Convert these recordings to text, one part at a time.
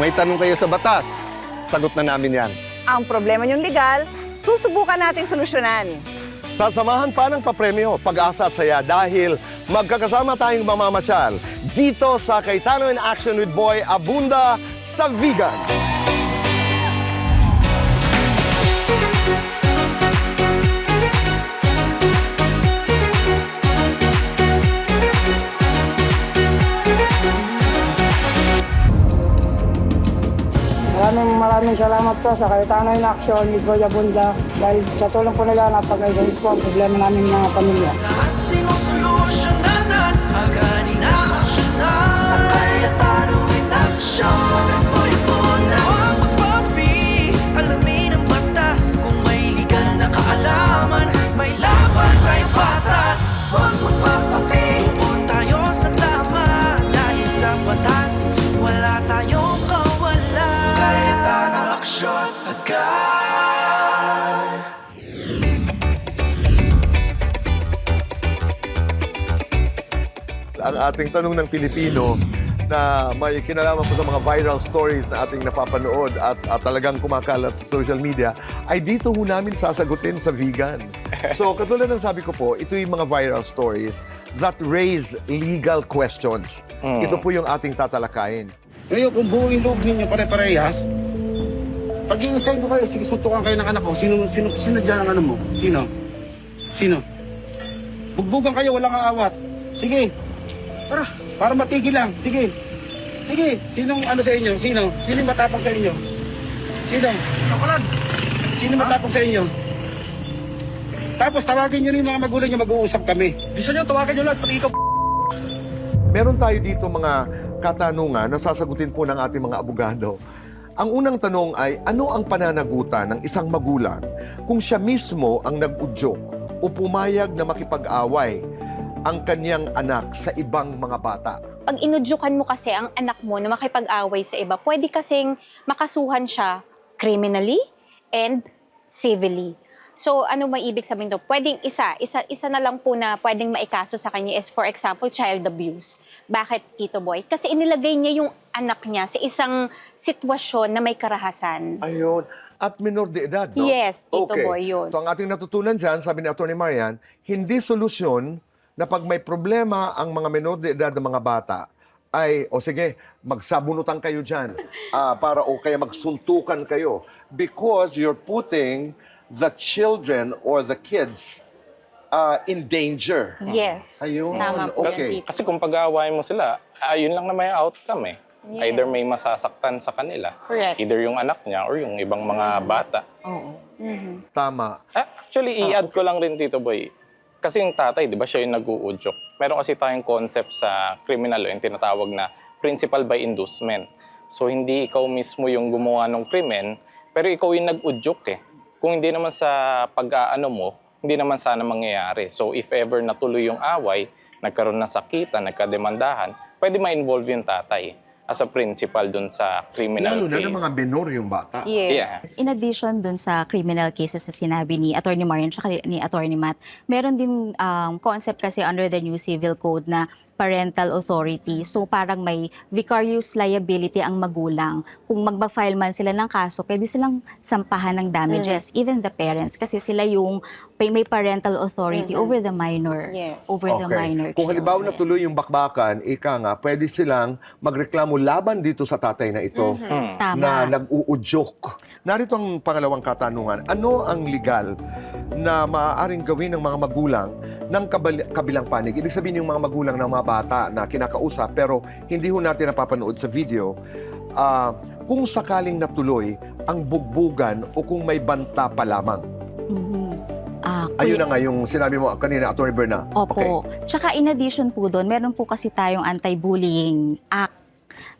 may tanong kayo sa batas, sagot na namin yan. Ang problema niyong legal, susubukan nating solusyonan. Sasamahan pa ng papremyo, pag-asa at saya dahil magkakasama tayong mamamasyal dito sa Cayetano in Action with Boy Abunda sa Vigan. Maraming salamat po sa Cayetano in Action with Boy Abunda dahil sa tulong po nila napag-ayos po ang problema namin mga pamilya. Lahat sinusolusyonan, agad ina-aksyonan. Sa Cayetano in Action, Boy Abunda. Huwag magpapi, alamin ang batas. Kung may legal na kaalaman, may laban tayong patas. Huwag magpapapi, doon tayo sa tama. Dahil sa batas, wala tayong kawalan. Cayetano Action, agad. Ang ating tanong ng Pilipino na may kinalaman po sa mga viral stories na ating napapanood at talagang kumakalat sa social media, ay dito ho namin sasagutin sa Vigan. So, katulad ng sabi ko po, ito yung mga viral stories that raise legal questions. Ito po yung ating tatalakayin. Ngayon, kung buong loob ninyo pare-parehas, pag-iisay ko kayo, sige, suntukan kayo ng anak ko. Sino dyan ang ano mo? Sino? Bugbugan kayo, walang aawat. Sige, tara, para matigil lang. Sige, sinong ano sa inyo? Sino yung matapang sa inyo? Sino matapang sa inyo? Tapos tawagin nyo rin yung mga magulang nyo, mag-uusap kami. Gusto nyo, tawagin nyo lang, pati ikaw. Meron tayo dito mga katanungan na sasagutin po ng ating mga abogado. Ang unang tanong ay, ano ang pananagutan ng isang magulang kung siya mismo ang nag-udyok o pumayag na makipag-away ang kanyang anak sa ibang mga bata? Pag inudyukan mo kasi ang anak mo na makipag-away sa iba, pwede kasing makasuhan siya criminally and civilly. So, ano ba ibig sabihin to? Pwedeng isa na lang po na pwedeng maikaso sa kanya is, for example, child abuse. Bakit, Tito Boy? Kasi inilagay niya yung anak niya sa isang sitwasyon na may karahasan. Ayun. At minor de edad, no? Yes, Tito Boy, yun. So, ang ating natutunan dyan, sabi ni Atty. Marian, hindi solusyon na pag may problema ang mga menor de edad ng mga bata, ay, o sige, magsabunutan kayo dyan, o kaya magsuntukan kayo. Because you're putting the children or the kids in danger. Yes. Ayun. Tama po Okay. yan, Tito. Kasi kung pag-aawain mo sila, ayun lang na may outcome eh. Yeah. Either may masasaktan sa kanila, Correct. either yung anak niya or yung ibang mga bata. Oo. Mhm. Tama. Actually, i-add ko lang rin, Tito Boy. Kasi yung tatay, di ba, siya yung nag-uudyok. Meron kasi tayong concept sa criminal law, yung tinatawag na principal by inducement. So, hindi ikaw mismo yung gumawa ng krimen, pero ikaw yung nag-udyok eh. Kung hindi naman sa pag-aano mo, hindi naman sana mangyayari. So, if ever natuloy yung away, nagkaroon ng sakitan, nagkademandahan, pwede ma-involve yung tatay as a principal dun sa criminal Lalo na case. ng mga menor yung bata. Yes. Yeah. In addition dun sa criminal cases na sinabi ni Atty. Marian at ni Atty. Matt, meron din concept kasi under the new civil code na parental authority. So parang may vicarious liability ang magulang. Kung magba-file man sila ng kaso, pwede silang sampahan ng damages, even the parents, kasi sila yung may parental authority over the minor. Yes. Over the minor Kung halimbawa children. natuloy yung bakbakan, pwede silang magreklamo laban dito sa tatay na ito Tama. na nag-uudyok. Narito ang pangalawang katanungan. Ano ang legal na maaaring gawin ng mga magulang ng kabilang panig? Ibig sabihin yung mga magulang ng mga bata na kinakausap pero hindi ho natin napapanood sa video, kung sakaling natuloy ang bugbugan o kung may banta pa lamang. Ayun na nga yung sinabi mo kanina, Atty. Berna. Opo. Okay. Tsaka in addition po doon, meron po kasi tayong Anti-Bullying Act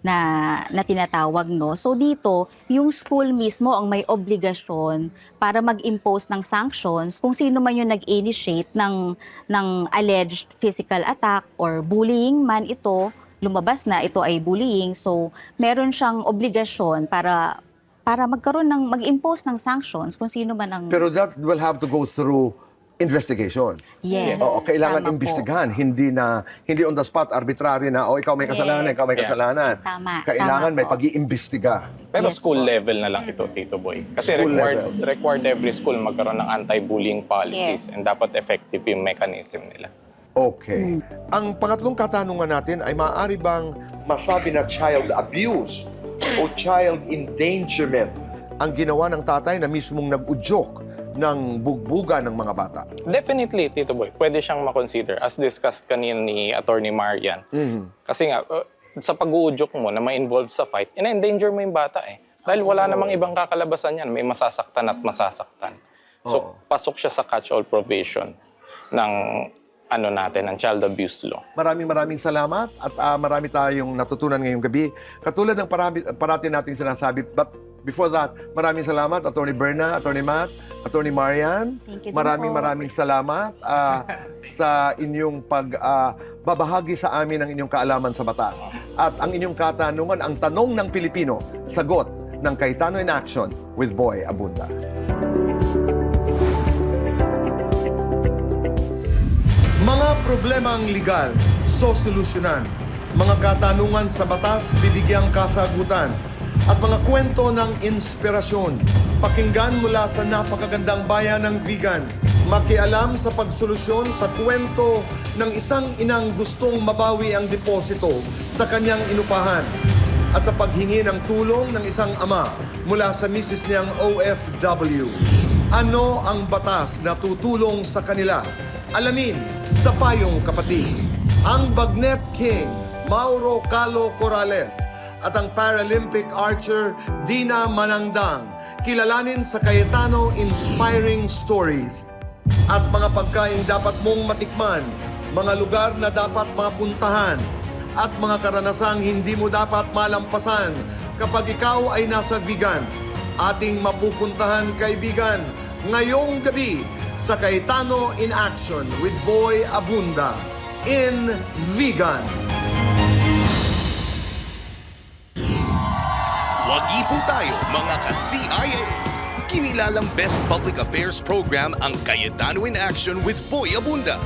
na tinatawag, no? So dito, yung school mismo ang may obligasyon para mag-impose ng sanctions kung sino man yung nag-initiate ng alleged physical attack or bullying man ito, lumabas na ito ay bullying. So meron siyang obligasyon para mag-impose ng sanctions kung sino man ang... Pero that will have to go through investigation. Yes. Oo, kailangan tama po. imbestigahan, hindi on the spot arbitrary na ikaw may kasalanan, Yes. ikaw may Yeah. kasalanan. Tama. Kailangan tama may po. pag-iimbestiga. Pero Yes school po. level na lang ito, Tito Boy. Kasi School required every school magkaroon ng anti-bullying policies Yes. and dapat effective yung mechanism nila. Okay. Ang pangatlong katanungan natin ay maaari bang masabi na child abuse o child endangerment ang ginawa ng tatay na mismong nag-udyok ng bugbugan ng mga bata? Definitely, Tito Boy, pwede siyang makonsider as discussed kanina ni Attorney Marian. Kasi nga, sa pag-uudyok mo na ma-involve sa fight, ina-endanger mo yung bata eh. Dahil wala namang ibang kakalabasan yan. May masasaktan at masasaktan. So, pasok siya sa catch-all provision ng ng child abuse law. Maraming salamat at marami tayong natutunan ngayong gabi. Katulad ng parati nating sinasabi, but before that, maraming salamat Attorney Berna, Attorney Matt, Attorney Marian. Thank you din Maraming salamat sa inyong pagbabahagi sa amin ng inyong kaalaman sa batas. At ang inyong katanungan, ang tanong ng Pilipino, sagot ng Cayetano in Action with Boy Abunda. Mga problemang legal, sosolusyonan. Mga katanungan sa batas, bibigyang kasagutan. At mga kwento ng inspirasyon. Pakinggan mula sa napakagandang bayan ng vegan. Makialam sa pagsolusyon sa kwento ng isang inang gustong mabawi ang deposito sa kanyang inupahan. At sa paghingi ng tulong ng isang ama mula sa misis niyang OFW. Ano ang batas na tutulong sa kanila? Alamin sa Payong Kapatid. Ang Bagnet King, Mauro Calo Corrales, at ang Paralympic archer Dina Manangdang, kilalanin sa Cayetano Inspiring Stories. At mga pagkain dapat mong matikman, mga lugar na dapat mapuntahan, at mga karanasang hindi mo dapat malampasan kapag ikaw ay nasa vegan. Ating mapupuntahan, kaibigan, ngayong gabi sa Cayetano in Action with Boy Abunda in Vegan. Wagi po tayo mga ka-CIA. Kinilalang Best Public Affairs Program ang Cayetano in Action with Boy Abunda.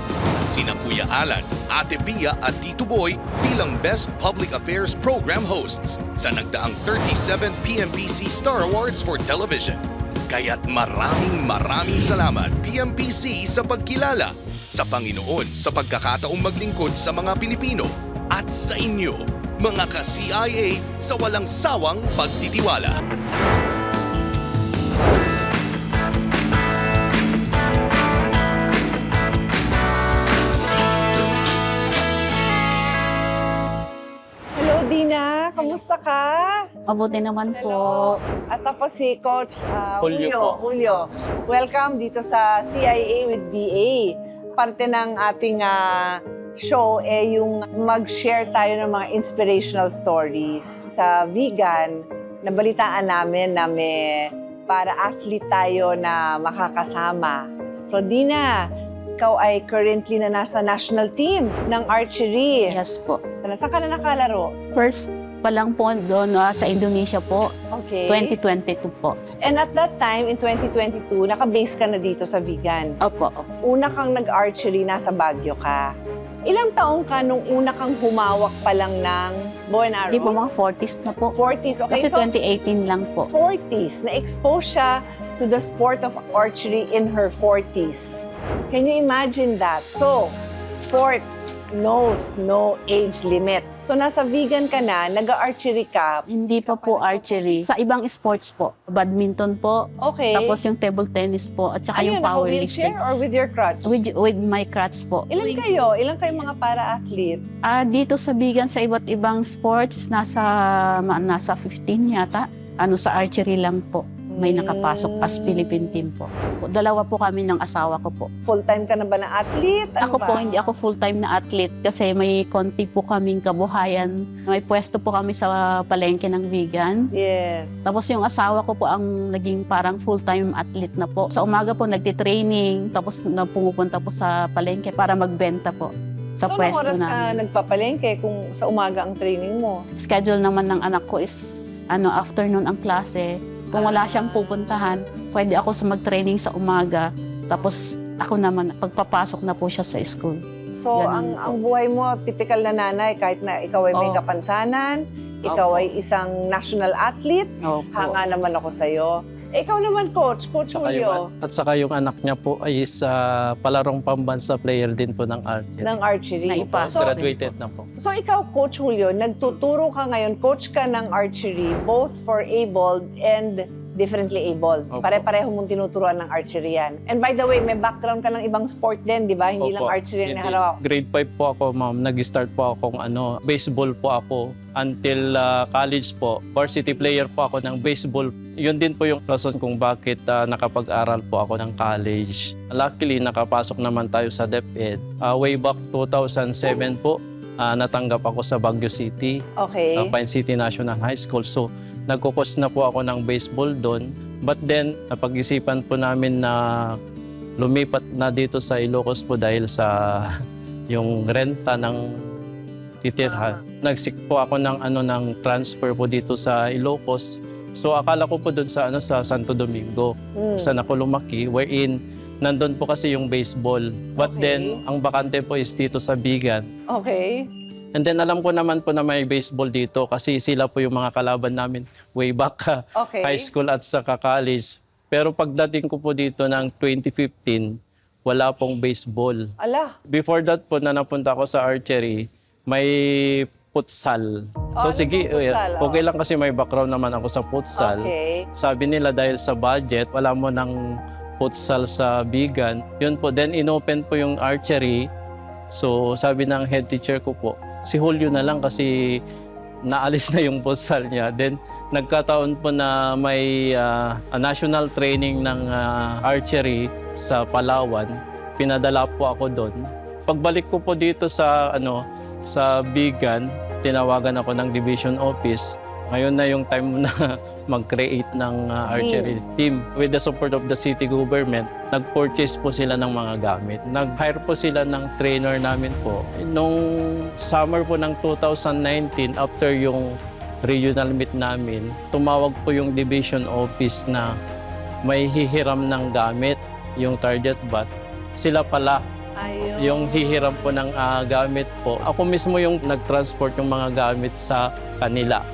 Sina Kuya Alan, Ate Pia at Tito Boy bilang Best Public Affairs Program hosts sa nagdaang 37 PMPC Star Awards for Television. Kaya't maraming salamat PMPC sa pagkilala sa Panginoon sa pagkakataong maglingkod sa mga Pilipino at sa inyo, mga ka-CIA sa walang sawang pagtitiwala. Hello, Dina. Kamusta ka? Mabuti naman po. At tapos si Coach Julio Julio. Welcome dito sa CIA with BA. Parte ng ating show yung mag-share tayo ng mga inspirational stories. Sa vegan, nabalitaan namin na may para-athlete tayo na makakasama. So Dina, ikaw ay currently na nasa national team ng archery. Yes po. Saan ka na nakalaro? First pa lang po doon sa Indonesia po, Okay. 2022 po. And at that time, in 2022, naka-base ka na dito sa vegan. Opo. Una kang nag-archery, nasa Baguio ka. Ilang taong ka nung una kang humawak pa lang ng bow and arrows? Hindi po, mga 40s na po. 40s, okay. Kasi So, 2018 lang po. 40s, na-expose siya to the sport of archery in her 40s. Can you imagine that? So, sports knows no age limit. So, nasa vegan ka na, nag-archery ka. Hindi pa po archery. Sa ibang sports po. Badminton po. Okay. Tapos yung table tennis po. At saka ano yung yun, naka-wheelchair powerlifting. or with your crutch? With my crutch po. Ilan kayo? Ilan kayo mga para-athlete? Dito sa vegan, sa iba't ibang sports, nasa 15 yata. Sa archery lang po. May nakapasok as Philippine team po. Dalawa po kami ng asawa ko po. Full-time ka na ba na athlete? Ano Ako ba? po, hindi ako full-time na athlete kasi may konti po kaming kabuhayan. May pwesto po kami sa palengke ng vegan. Yes. Tapos yung asawa ko po ang naging parang full-time athlete na po. Sa umaga po nagtitraining, tapos pumupunta po sa palengke para magbenta po sa so, pwesto oras ka namin. nagpapalengke kung sa umaga ang training mo? Schedule naman ng anak ko is afternoon ang klase. Kung wala siyang pupuntahan, pwede ako sa mag-training sa umaga. Tapos ako naman, pagpapasok na po siya sa school. So, Ganun ang buhay mo, typical na nanay, kahit na ikaw ay may Oo. kapansanan, ikaw Opo. ay isang national athlete, Opo. hanga naman ako sa'yo. Ikaw naman, Coach Julio, At saka yung anak niya po ay sa palarong pambansa player din po ng archery. ng archery. Naipasok. Graduated na po. So ikaw, Coach Julio, nagtuturo ka ngayon, coach ka ng archery, both for abled and differently abled. Opo. Pare-pareho mong tinuturuan ng archery yan. And by the way, may background ka ng ibang sport din, di ba? Hindi lang Opo. archery ang Hindi. naharap. Grade 5 po ako, ma'am. Nag-start po akong baseball po ako until college po. Varsity player po ako ng baseball. Yun din po yung rason kung bakit nakapag-aral po ako ng college. Luckily, nakapasok naman tayo sa DepEd. Way back 2007 po, natanggap ako sa Baguio City, Okay. Pine City National High School. So, nagkukos na po ako ng baseball doon. But then, napag-isipan po namin na lumipat na dito sa Ilocos po dahil sa yung renta ng titirhan. Nagsik po ako ng transfer po dito sa Ilocos. So akala ko po doon sa sa Santo Domingo, saan ako lumaki, wherein nandun po kasi yung baseball. But Okay. then ang bakante po is dito sa Bigan. Okay. And then alam ko naman po na may baseball dito kasi sila po yung mga kalaban namin way back Okay. high school at saka college. Pero pagdating ko po dito ng 2015, wala pong baseball. Ala. Before that po na napunta ako sa archery, may futsal. ano So sige, pong futsal? okay lang kasi may background naman ako sa futsal. Okay. Sabi nila dahil sa budget, wala mo ng futsal sa Bigan. Yun po, then inopen po yung archery. So sabi ng head teacher ko po, si Julio na lang kasi naalis na yung futsal niya. Then nagkataon po na may national training ng archery sa Palawan. Pinadala po ako doon. Pagbalik ko po dito sa sa Bigan, tinawagan ako ng division office. Ngayon na yung time na mag-create ng archery team. With the support of the city government, nag-purchase po sila ng mga gamit. Nag-hire po sila ng trainer namin po. Nung summer po ng 2019, after yung regional meet namin, tumawag po yung division office na may hihiram ng gamit, yung target bat. Sila pala Ayun. yung hihiram po ng gamit po. Ako mismo yung nag-transport yung mga gamit sa kanila.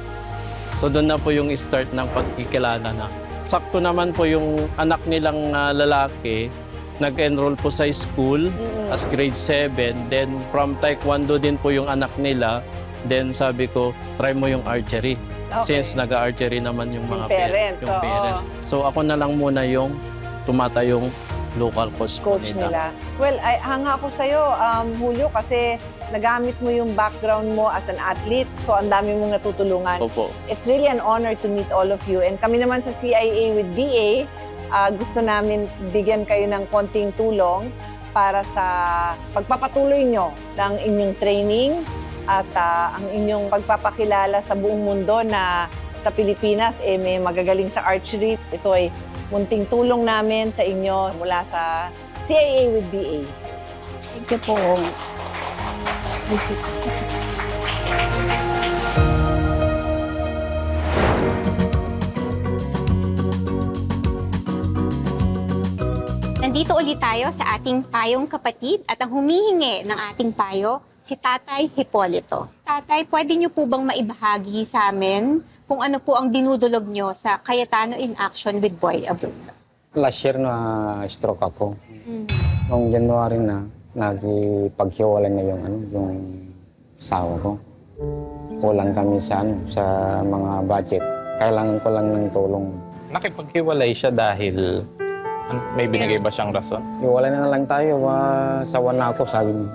So doon na po yung start ng pagkikilala na. Sakto naman po yung anak nilang lalaki, nag-enroll po sa school as grade 7. Then from Taekwondo din po yung anak nila. Then sabi ko, try mo yung archery. Okay. Since nag-archery naman yung mga parents, yung oo. parents. So ako na lang muna yung tumatayong local coach Nila. Well, hanga ako sa'yo, Julio, kasi nagamit mo yung background mo as an athlete. So, ang dami mong natutulungan. Opo. It's really an honor to meet all of you. And kami naman sa CIA with BA, gusto namin bigyan kayo ng konting tulong para sa pagpapatuloy nyo ng inyong training at ang inyong pagpapakilala sa buong mundo na sa Pilipinas may magagaling sa archery. Ito ay munting tulong namin sa inyo mula sa CIA with BA. Thank you po. Thank you. Nandito ulit tayo sa ating payong kapatid at ang humihingi ng ating payo, si Tatay Hipolito. Tatay, pwede niyo po bang maibahagi sa amin kung ano po ang dinudulog niyo sa Cayetano in Action with Boy Abunda? Last year na stroke ako. Noong January na, nagpaghiwalay na yung asawa ko. Kulang kami sa mga budget. Kailangan ko lang ng tulong. Nakipaghiwalay siya dahil may binigay ba siyang rason? Iwalay na lang tayo, sawa na ako, sabi niya.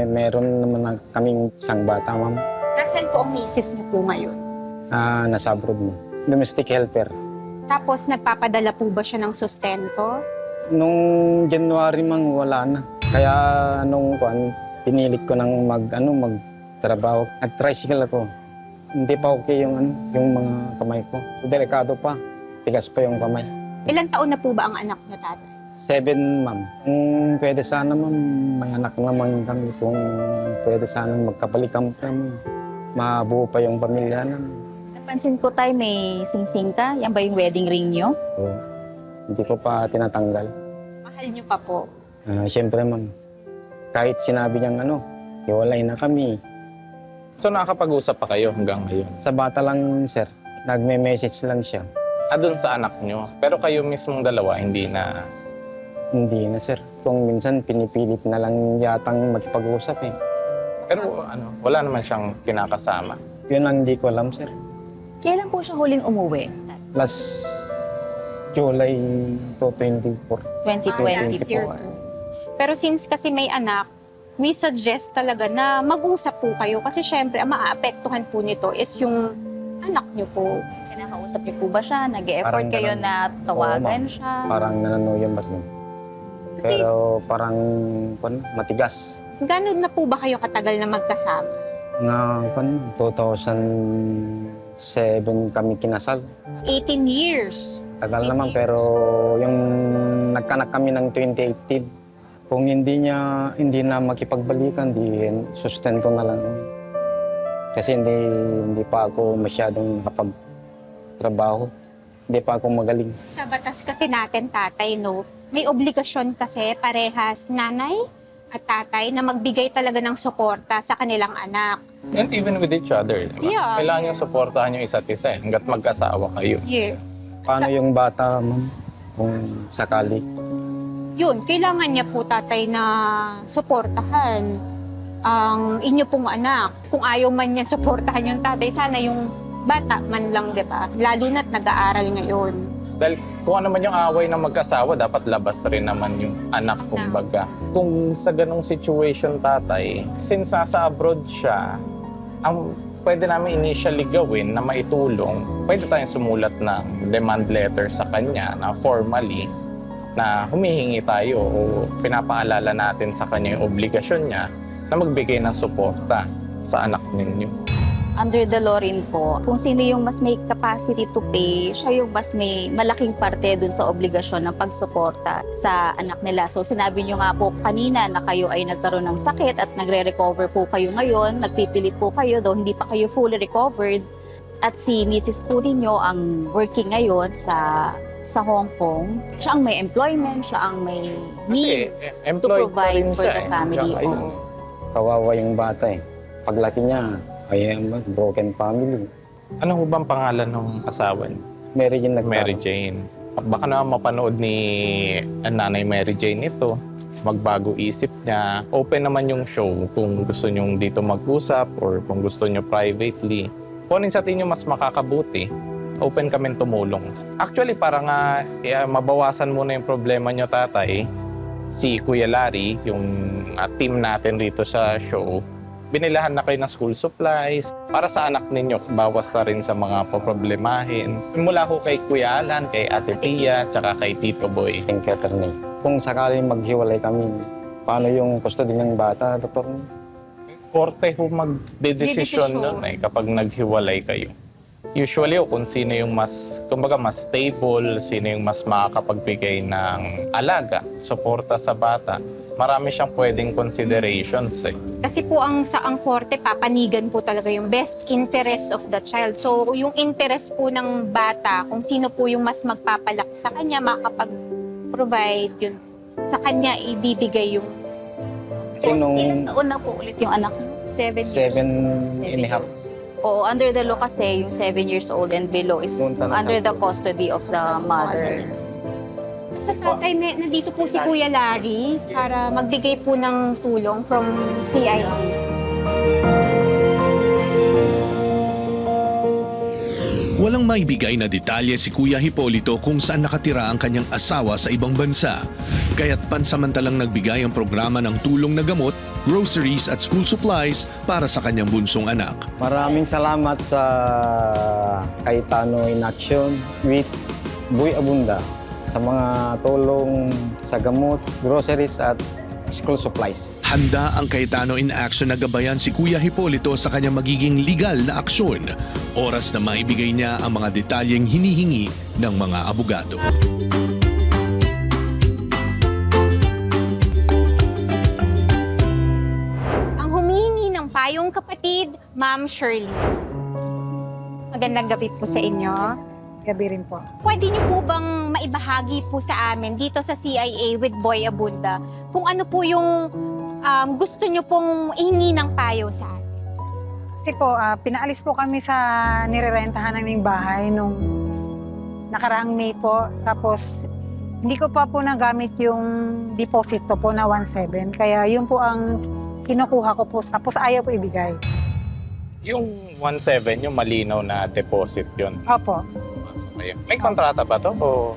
Meron naman kaming isang bata, ma'am. Nasaan po ang misis niyo po ngayon? Nasa abroad mo. Domestic helper. Tapos nagpapadala po ba siya ng sustento? Nung January mang wala na. Kaya pinilit ko nang magtrabaho. Nag-tricycle ako. Hindi pa okay yung mga kamay ko. Delikado pa. Tigas pa yung kamay. Ilang taon na po ba ang anak niyo, Tatay? 7, ma'am. Kung pwede sana, ma'am, may anak naman kami. Kung pwede sana magkabalikan kami. Mabuo pa yung pamilya namin. Napansin ko tayo may sing-sing ka. Yan ba yung wedding ring nyo? So, hindi ko pa tinatanggal. Mahal niyo pa po. Siyempre, ma'am, kahit sinabi niyang hiwalay na kami. So nakakapag-usap pa kayo hanggang ngayon? Sa bata lang, sir, nagme-message lang siya. Doon sa anak nyo. Pero kayo mismong dalawa, hindi na... Hindi na, sir. Kung minsan, pinipilit na lang yatang makipag-usap eh. Pero wala naman siyang kinakasama. Yun ang hindi ko alam, sir. Kailan po siya huling umuwi? Last July 2024. 2024. Pero since kasi may anak, we suggest talaga na mag-usap po kayo kasi syempre ang maaapektuhan po nito is yung anak niyo po. Kinakausap niyo po ba siya? Nag-e-effort Parang kayo ganun. na tawagan Oo, ma'am. siya? Parang nananuyam ba rin? Kasi- Pero parang matigas. Gano'n na po ba kayo katagal na magkasama? Nga, 2007 kami kinasal. 18 years. Tagal naman, pero yung nagkanak kami ng 2018, kung hindi na makipagbalikan, di sustento na lang. Kasi hindi pa ako masyadong nakapagtrabaho. Hindi pa ako magaling. Sa batas kasi natin, tatay, no, may obligasyon kasi parehas nanay at tatay na magbigay talaga ng suporta sa kanilang anak. And even with each other, di ba? Yeah, Kailangan yung yes. suportahan yung isa't isa hanggat magkasawa kayo. Yes. Paano yung bata, ma'am? Kung sakali. Yun, kailangan niya po, tatay, na suportahan ang inyo pong anak. Kung ayaw man niya suportahan yung tatay, sana yung bata man lang, di ba? Lalo na't nag-aaral ngayon. Dahil kung ano man yung away ng magkasawa, dapat labas rin naman yung anak, kumbaga. Kung sa ganong situation, tatay, since nasa abroad siya, ang pwede namin initially gawin na maitulong, pwede tayong sumulat ng demand letter sa kanya na formally na humihingi tayo o pinapaalala natin sa kanya yung obligasyon niya na magbigay ng suporta sa anak ninyo. Under the law rin po, kung sino yung mas may capacity to pay, siya yung mas may malaking parte dun sa obligasyon ng pagsuporta sa anak nila. So sinabi nyo nga po kanina na kayo ay nagkaroon ng sakit at nagre-recover po kayo ngayon, nagpipilit po kayo, though hindi pa kayo fully recovered. At si Mrs. po ninyo ang working ngayon sa Hong Kong. Siya ang may employment, siya ang may needs to employed pa provide rin for siya the family. Kaya Oo. Kawawa yung bata eh. Paglaki niya, broken family. Ano ho bang pangalan ng asawa niyo? Mary Jane Mary Jane. Baka naman mapanood ni Nanay Mary Jane ito. Magbago isip niya. Open naman yung show kung gusto nyo dito mag-usap or kung gusto nyo privately. Kung sa tingin nyo mas makakabuti, open kami tumulong. Actually, para nga mabawasan muna yung problema nyo, tatay, si Kuya Larry, yung team natin rito sa show, binilahan na kayo ng school supplies para sa anak ninyo. Bawas na rin sa mga poproblemahin. Mula ko kay Kuya Alan, kay Ate Pia, tsaka kay Tito Boy. Thank you, attorney. Kung sakaling maghiwalay kami, paano yung custody ng bata, doktor? Korte ho magdedesisyon nun kapag naghiwalay kayo. Usually, kung sino yung mas stable, sino yung mas makakapagbigay ng alaga, suporta sa bata, marami siyang pwedeng considerations eh. Kasi po ang korte, papanigan po talaga yung best interest of the child. So, yung interest po ng bata, kung sino po yung mas magpapalaki sa kanya, makakapag-provide yun. Sa kanya, ibibigay yung Ilang taon na po ulit yung anak niyo? 7 years. 7.5. Oo, under the law kasi, yung 7 years old and below is Punta na under sa- the custody of the mother. Sa tatay, nandito po si Kuya Larry para magbigay po ng tulong from CIA. Walang maibigay na detalye si Kuya Hipolito kung saan nakatira ang kanyang asawa sa ibang bansa. Kaya't pansamantalang nagbigay ang programa ng tulong na gamot, groceries at school supplies para sa kanyang bunsong anak. Maraming salamat sa Cayetano in Action with Boy Abunda sa mga tulong sa gamot, groceries at school supplies. Handa ang Cayetano in Action na gabayan si Kuya Hipolito sa kanyang magiging legal na aksyon. Oras na maibigay niya ang mga detalyeng hinihingi ng mga abogado. Ang humihingi ng payong kapatid, Ma'am Shirley. Magandang gabi po sa inyo. gabi rin po. Pwede niyo po bang maibahagi po sa amin dito sa CIA with Boy Abunda kung ano po yung gusto niyo pong ihingi ng payo sa atin? Kasi po, pinaalis po kami sa nirerentahan naming bahay nung nakaraang May po. Tapos, hindi ko pa po nagamit yung deposit ko po na 1.7. Kaya yun po ang kinukuha ko po. Tapos ayaw po ibigay. Yung 1.7, yung malinaw na deposit yun. Opo. May kontrata ba to o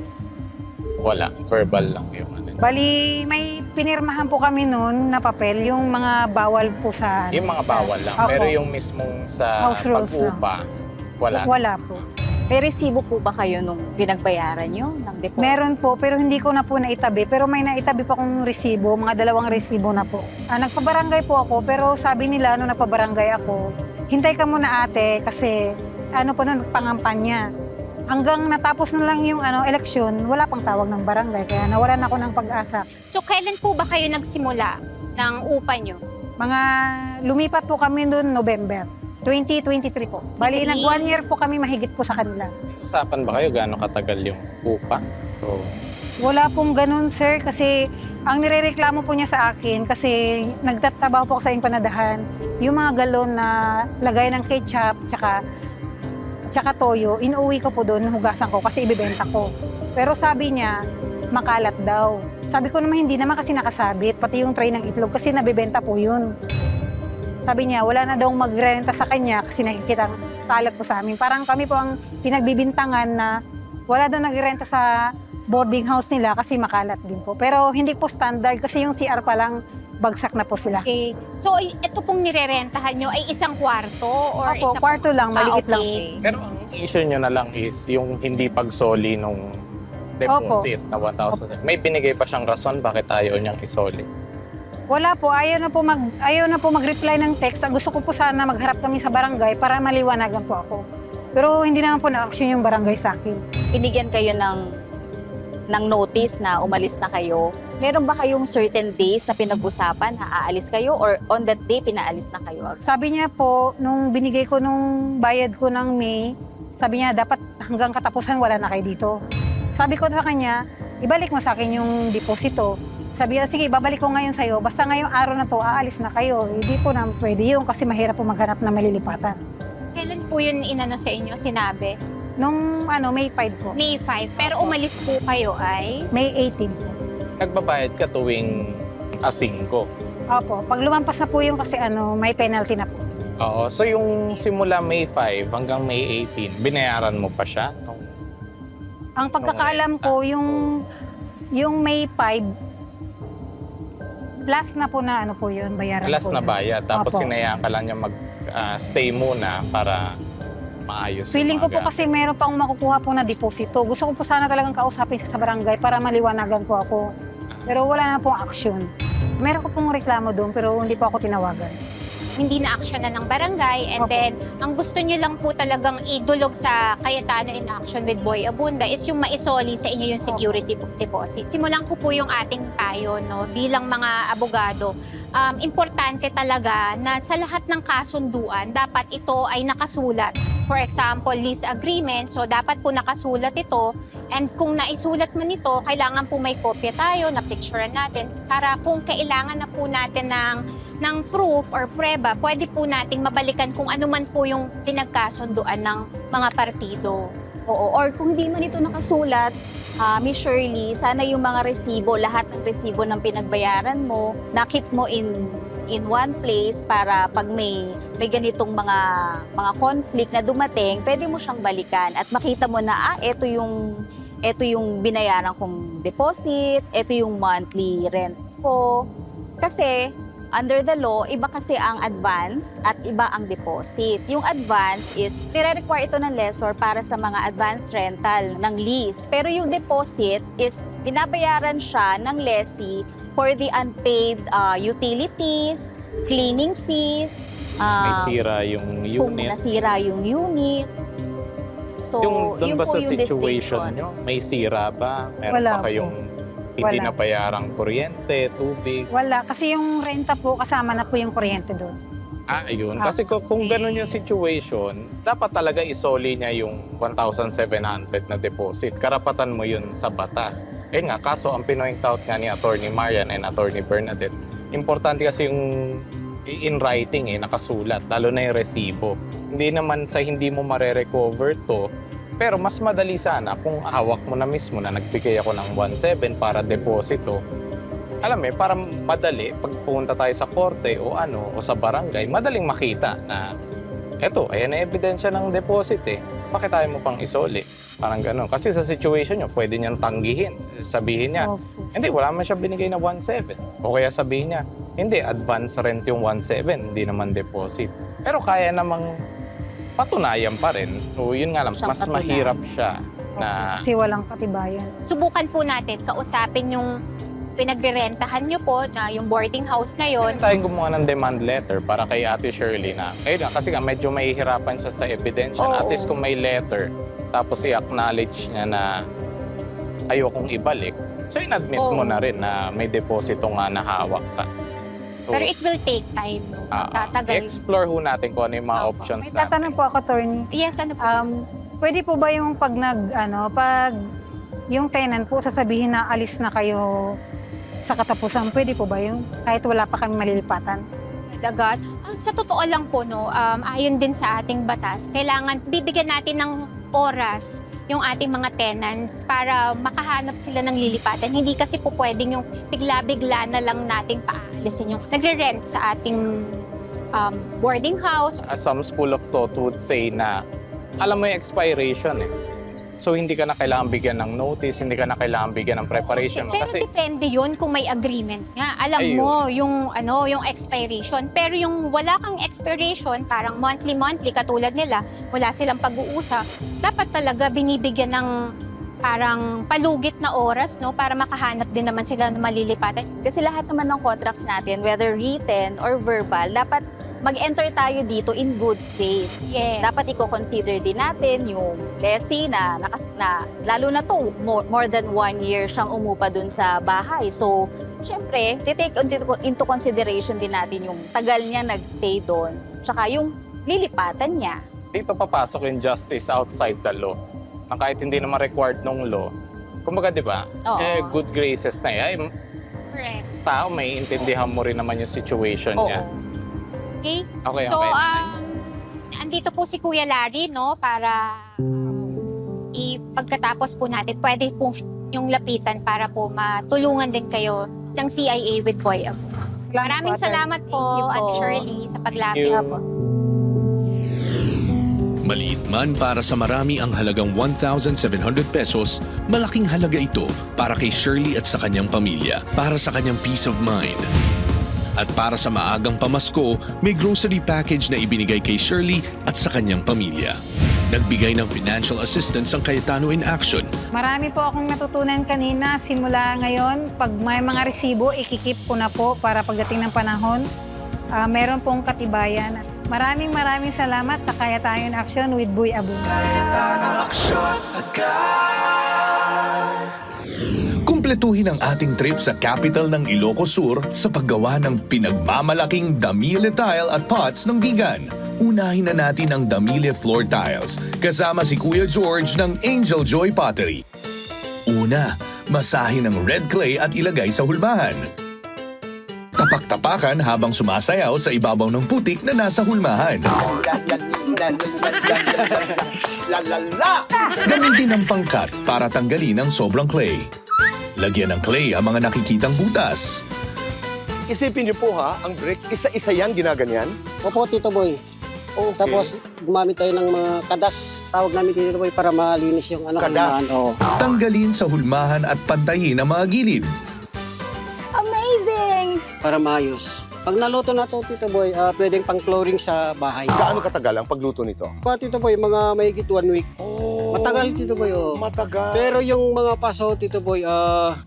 wala? Verbal lang yung ano. Bali, may pinirmahan po kami noon na papel, yung mga bawal po sa... Yung mga bawal lang. Opo. Pero yung mismong sa House rules pag-upa, wala. Wala po. May resibo po ba kayo nung pinagbayaran nyo ng deposit? Meron po, pero hindi ko na po naitabi. Pero may naitabi pa kong resibo, mga 2 resibo na po. Nagpabarangay po ako, pero sabi nila nung napabarangay ako, hintay ka muna ate kasi ano po nun, pangampanya. Hanggang natapos na lang yung eleksyon, wala pang tawag ng barangay. Kaya nawalan ako ng pag-asa. So kailan po ba kayo nagsimula ng upa niyo? Lumipat po kami noon November 2023 po. Bali, 23. nag 1 year po kami mahigit po sa kanila. Usapan ba kayo gaano katagal yung upa? So, Wala pong ganun, sir, kasi ang nirereklamo po niya sa akin, kasi nagtatrabaho po ako sa empanadahan, yung mga galon na lagay ng ketchup, tsaka toyo, inuwi ko po doon, hugasan ko kasi ibibenta ko. Pero sabi niya, makalat daw. Sabi ko naman, hindi naman kasi nakasabit, pati yung tray ng itlog, kasi nabibenta po yun. Sabi niya, wala na daw magrenta sa kanya kasi nakikita kalat po sa amin. Parang kami po ang pinagbibintangan na wala daw nagrenta sa boarding house nila kasi makalat din po. Pero hindi po standard kasi yung CR pa lang bagsak na po sila. Okay. So ito pong nirerentahan nyo ay isang kwarto or Opo, isang kwarto lang, maliit lang. pero ang issue nyo na lang is yung hindi pagsoli nung deposit na 1,000. May binigay pa siyang rason bakit ayaw niyang isoli. Wala po, ayaw na po mag-reply ng text. Gusto ko po sana magharap kami sa barangay para maliwanagan po ako. Pero hindi naman po na-action yung barangay sa akin. Binigyan kayo ng notice na umalis na kayo. Meron ba kayong certain days na pinag-usapan na aalis kayo or on that day pinaalis na kayo? Sabi niya po, nung binigay ko nung bayad ko ng May, sabi niya dapat hanggang katapusan wala na kayo dito. Sabi ko sa kanya, ibalik mo sa akin yung deposito. Sabi niya, sige, babalik ko ngayon sa'yo. Basta ngayong araw na to, aalis na kayo. Hindi po na pwede yun kasi mahirap po maghanap na malilipatan. Kailan po yun inano sa inyo, sinabi? Nung May 5 po. May 5. Pero umalis po kayo ay? May 18 po. Nagbabayad ka tuwing A5. Opo, pag lumampas na po yung kasi may penalty na po. Oo. So yung simula May 5 hanggang May 18, binayaran mo pa siya? Ang pagkakaalam ko, yung May 5, plus na po na po yun, bayaran Last po na yun. bayad. Tapos Opo. sinayaan ka lang niya mag-stay muna para maayos Feeling yung ko po mga kasi meron pang makukuha po na deposito. Gusto ko po sana talagang kausapin siya sa barangay para maliwanagan po ako. Pero wala na pong action. Meron ko pong reklamo doon pero hindi po ako tinawagan. Hindi na action na ng barangay and Opo. then ang gusto nyo lang po talagang idulog sa Cayetano in Action with Boy Abunda is yung maisoli sa inyo yung security deposit. Simulan ko po yung ating payo bilang mga abogado. Importante talaga na sa lahat ng kasunduan, dapat ito ay nakasulat. For example, lease agreement, so dapat po nakasulat ito. And kung naisulat man ito, kailangan po may kopya tayo, na-picturean natin para kung kailangan na po natin ng proof or prueba, pwede po nating mabalikan kung ano man po yung pinagkasunduan ng mga partido. Oo, or kung hindi man ito nakasulat, Miss Shirley, sana yung mga resibo, lahat ng resibo ng pinagbayaran mo, na-keep mo in one place para pag may ganitong mga conflict na dumating, pwede mo siyang balikan at makita mo na ito yung binayaran kong deposit, ito yung monthly rent ko. Kasi under the law, iba kasi ang advance at iba ang deposit. Yung advance is, nire-require ito ng lessor para sa mga advance rental ng lease. Pero yung deposit is, binabayaran siya ng lessee for the unpaid utilities, cleaning fees, may sira yung kung unit. nasira yung unit. So, Doon yun ba po sa yung situation distinction. nyo? May sira ba? Meron Wala ba kayong hindi Wala. nabayarang kuryente, tubig? Wala, kasi yung renta po, kasama na po yung kuryente doon. Ayun. Kasi kung ganun yung situation, dapat talaga isoli niya yung 1,700 na deposit. Karapatan mo yun sa batas. Ayun nga, kaso ang pinoint out nga ni Attorney Marian and Attorney Bernadette, importante kasi yung in writing nakasulat, lalo na yung resibo. Hindi naman sa hindi mo mare-recover to, pero mas madali sana kung hawak mo na mismo na nagbigay ako ng 1,700 para deposito. Alam mo para madali, pag pumunta tayo sa korte o sa barangay, madaling makita na eto, ayan na ebidensya ng deposit Bakit tayo mo pang isoli? Parang gano'n. Kasi sa situation nyo, pwede niyang tanggihin. Sabihin niya, hindi, wala man siya binigay na 1,700. O kaya sabihin niya, hindi, advance rent yung 1,700, hindi naman deposit. Pero kaya namang patunayan pa rin. So yun nga lang, mas mahirap siya na... Kasi walang katibayan. Subukan po natin kausapin yung pinagre-rentahan nyo po na yung boarding house na yon. Tayong gumawa ng demand letter para kay Ate Shirley na, kasi nga medyo mahihirapan siya sa ebidensya. At least kung may letter, tapos i-acknowledge niya na ayokong ibalik, so in-admit mo na rin na may deposito nga na hawak ka. So, Pero it will take time. Tatagal. explore ho natin kung ano yung mga options May tatanong po ako, attorney. Yes, ano po? Pwede po ba yung pag yung tenant po sasabihin na alis na kayo sa katapusan, pwede po ba yung kahit wala pa kami malilipatan? Agad. Sa totoo lang po, ayon din sa ating batas, kailangan bibigyan natin ng oras yung ating mga tenants para makahanap sila ng lilipatan. Hindi kasi po pwedeng yung bigla-bigla na lang nating paalisin yung nagre-rent sa ating boarding house. Some school of thought would say na alam mo yung expiration So hindi ka na kailangan bigyan ng notice, hindi ka na kailangan bigyan ng preparation. Pero depende yun kung may agreement nga. Alam mo yung expiration. Pero yung wala kang expiration, parang monthly katulad nila, wala silang pag-uusap, dapat talaga binibigyan ng parang palugit na oras para makahanap din naman sila ng malilipatan. Kasi lahat naman ng contracts natin, whether written or verbal, dapat mag-enter tayo dito in good faith. Yes. Dapat i-consider din natin yung lessee na lalo na to, more than 1 year siyang umupa dun sa bahay. So, syempre, take into consideration din natin yung tagal niya nagstay doon, tsaka yung lilipatan niya. Dito papasok yung justice outside the law. Na kahit hindi naman required ng law, kumbaga di ba, good graces na Correct. Tao, may intindihan mo rin naman yung situation niya. Okay? Okay, So, okay. andito po si Kuya Larry, para pagkatapos po natin, pwede po yung lapitan para po matulungan din kayo ng CIA with Boy Abo. Maraming salamat po, Ate Shirley, sa paglapit. Thank you. Maliit man para sa marami ang halagang 1,700 pesos, malaking halaga ito para kay Shirley at sa kanyang pamilya, para sa kanyang peace of mind. At para sa maagang pamasko, may grocery package na ibinigay kay Shirley at sa kanyang pamilya. Nagbigay ng financial assistance ang Cayetano in Action. Marami po akong natutunan kanina. Simula ngayon, pag may mga resibo, ikikip ko na po para pagdating ng panahon, meron pong katibayan. Maraming salamat sa Cayetano in Action with Boy Abunda. Kumpletuhin ang ating trip sa capital ng Ilocos Sur sa paggawa ng pinagmamalaking Damile tile at pots ng vegan. Unahin na natin ang Damile floor tiles kasama si Kuya George ng Angel Joy Pottery. Una, masahin ng red clay at ilagay sa hulmahan. Tapak-tapakan habang sumasayaw sa ibabaw ng putik na nasa hulmahan. Gamitin ang pangkat para tanggalin ang sobrang clay. Lagyan ng clay ang mga nakikitang butas. Isipin niyo po ang brick, isa-isa yan ginaganyan. Opo, Tito Boy. Okay. Tapos gumamit tayo ng mga kadas. Tawag namin Tito Boy para malinis yung Kadas. Tanggalin sa hulmahan at pantayin ang mga gilid. Amazing! Para maayos. Pag naluto na to, Tito Boy, pwedeng pang-flooring sa bahay. Gaano katagal ang pagluto nito? Tito Boy, mga mahigit 1 week. Matagal, Tito Boy. Matagal. Pero yung mga paso, Tito Boy,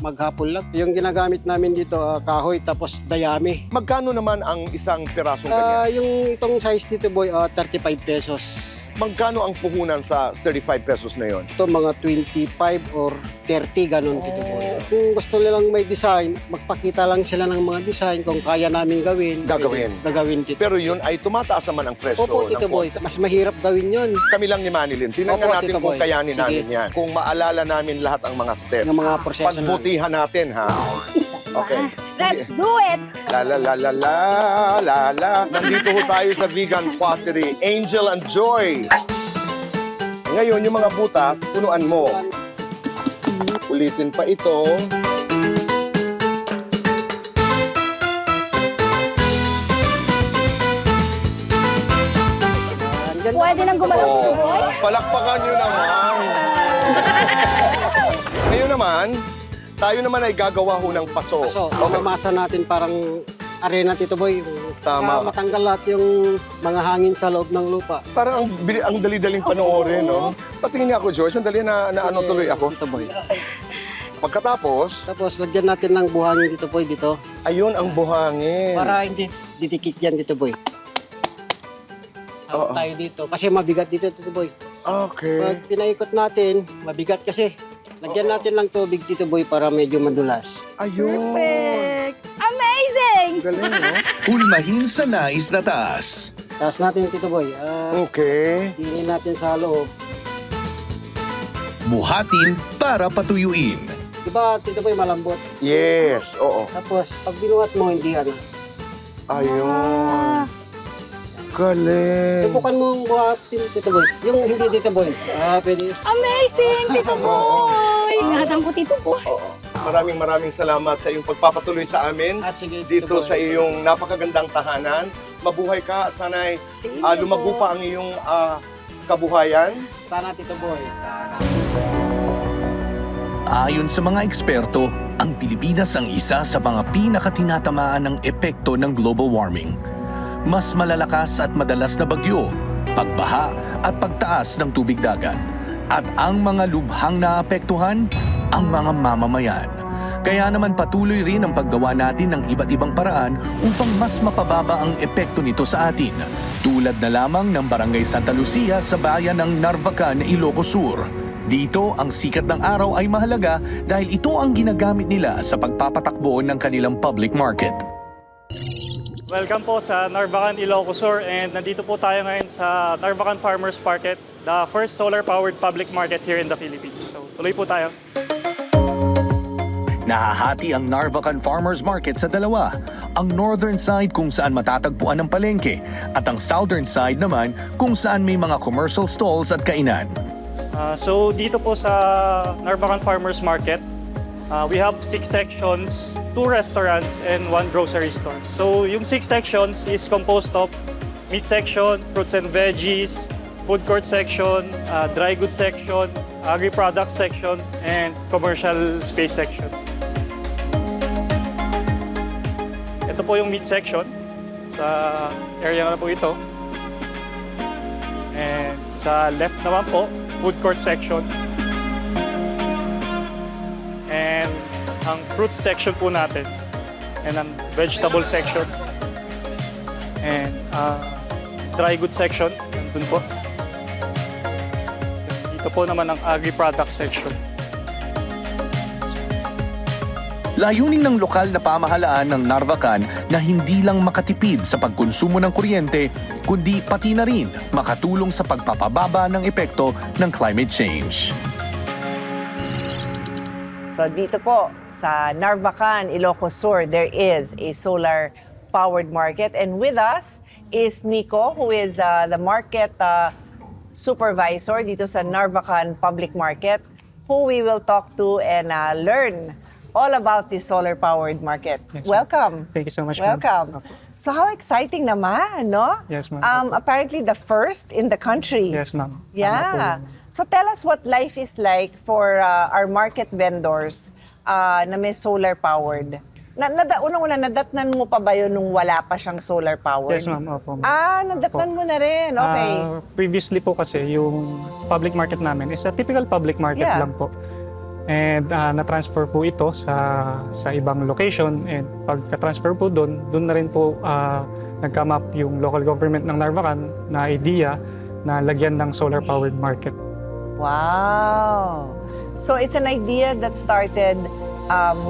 maghapon lang. Yung ginagamit namin dito, kahoy tapos dayami. Magkano naman ang isang pirasong ganyan? Yung itong size, Tito Boy, 35 pesos. Magkano ang puhunan sa 35 pesos na yon? Ito mga 25 or 30, ganun Tito Boy. Kung gusto nilang may design, magpakita lang sila ng mga design kung kaya namin gawin. Gagawin. Gagawin, Tito. Pero yun ay tumataas naman ang presyo. Opo, Tito Boy. Mas mahirap gawin yun. Kami lang ni Manilyn. Tingnan Opo, natin Tito kung Boy. kayanin Sige. namin yan. Kung maalala namin lahat ang mga steps. Ng mga proseso namin. Pagbutihan natin, ha? Okay. Let's do it! La la la la la la la. Nandito ho tayo sa Vegan Pottery, Angel and Joy. Ngayon, yung mga butas, punuan mo. Ulitin pa ito. Pwede nang gumalaw, Tito Boy? Palakpakan nyo naman. Ngayon naman, tayo naman ay gagawa ho ng paso. So, Okay. mamasa natin parang arena, Tito Boy. Tama. Para matanggal lahat yung mga hangin sa loob ng lupa. Parang ang dali-daling panoorin, no? Patingin niya ako, George. Ang dali na ano tuloy ako. Tito Boy. Pagkatapos, Tapos, lagyan natin ng buhangin, Tito Boy, dito. ayun ang buhangin. Para hindi didikit yan, Tito Boy. Oo. Tawag tayo dito. Kasi mabigat dito, Tito Boy. Okay. Pag pinaikot natin, mabigat kasi. Lagyan natin lang tubig, Tito Boy, para medyo madulas. Ayun. Amazing! Galing, no? Hulmahin sa nais na taas. Taas natin, Tito Boy. Okay. Tingin natin sa loob. Buhatin para patuyuin. Diba, Tito Boy, malambot? Yes, oo. Tapos, pag binuhat mo, hindi ano. Ayun. Galing. Subukan mo buhatin, Tito Boy. Yung hindi, Tito Boy. Pwede. Amazing, Tito Boy! Nagadang ko, Tito Boy. Oo. Maraming salamat sa iyong pagpapatuloy sa amin Sige, dito Tito Boy. sa iyong napakagandang tahanan. Mabuhay ka at sana'y lumago pa ang iyong kabuhayan. Sana, Tito Boy. Ayon sa mga eksperto, ang Pilipinas ang isa sa mga pinakatinatamaan ng epekto ng global warming. Mas malalakas at madalas na bagyo, pagbaha at pagtaas ng tubig dagat. At ang mga lubhang naapektuhan, ang mga mamamayan. Kaya naman patuloy rin ang paggawa natin ng iba't ibang paraan upang mas mapababa ang epekto nito sa atin. Tulad na lamang ng Barangay Santa Lucia sa bayan ng Narvacan, Ilocos Sur. Dito, ang sikat ng araw ay mahalaga dahil ito ang ginagamit nila sa pagpapatakbo ng kanilang public market. Welcome po sa Narvacan, Ilocos Sur, and nandito po tayo ngayon sa Narvacan Farmers Market, the first solar-powered public market here in the Philippines. So, tuloy po tayo. Nahahati ang Narvacan Farmers Market sa dalawa. Ang northern side kung saan matatagpuan ang palengke at ang southern side naman kung saan may mga commercial stalls at kainan. So, dito po sa Narvacan Farmers Market, we have 6 sections, 2 restaurants, and 1 grocery store. So, yung 6 sections is composed of meat section, fruits and veggies, food court section, dry goods section, agri-product section, and commercial space section. Ito po yung meat section. Sa area na po ito. And sa left naman po, food court section. And ang fruit section po natin. And ang vegetable section. And dry goods section. Nandun po. Dito po naman ang agri-product section. Layunin ng lokal na pamahalaan ng Narvacan na hindi lang makatipid sa pagkonsumo ng kuryente, kundi pati na rin makatulong sa pagpapababa ng epekto ng climate change. So dito po sa Narvacan, Ilocos Sur, there is a solar-powered market. And with us is Nico, who is the market supervisor dito sa Narvacan Public Market, who we will talk to and learn all about this solar-powered market. Yes, ma'am. Welcome. Thank you so much, ma'am. Welcome. Opo. So how exciting naman, no? Yes, ma'am. Apparently the first in the country. Yes, ma'am. Yeah. So tell us what life is like for our market vendors na may solar-powered. Unang-una, nadatnan mo pa ba yun nung wala pa siyang solar-powered? Yes, ma'am. Opo, ma'am. Nadatnan mo na rin. Okay. Previously po kasi, yung public market namin is a typical public market Yeah. lang po. And na-transfer po ito sa ibang location. And pagka-transfer po doon na rin po nag-come up yung local government ng Narvacan na idea na lagyan ng solar-powered market. Wow! So it's an idea that started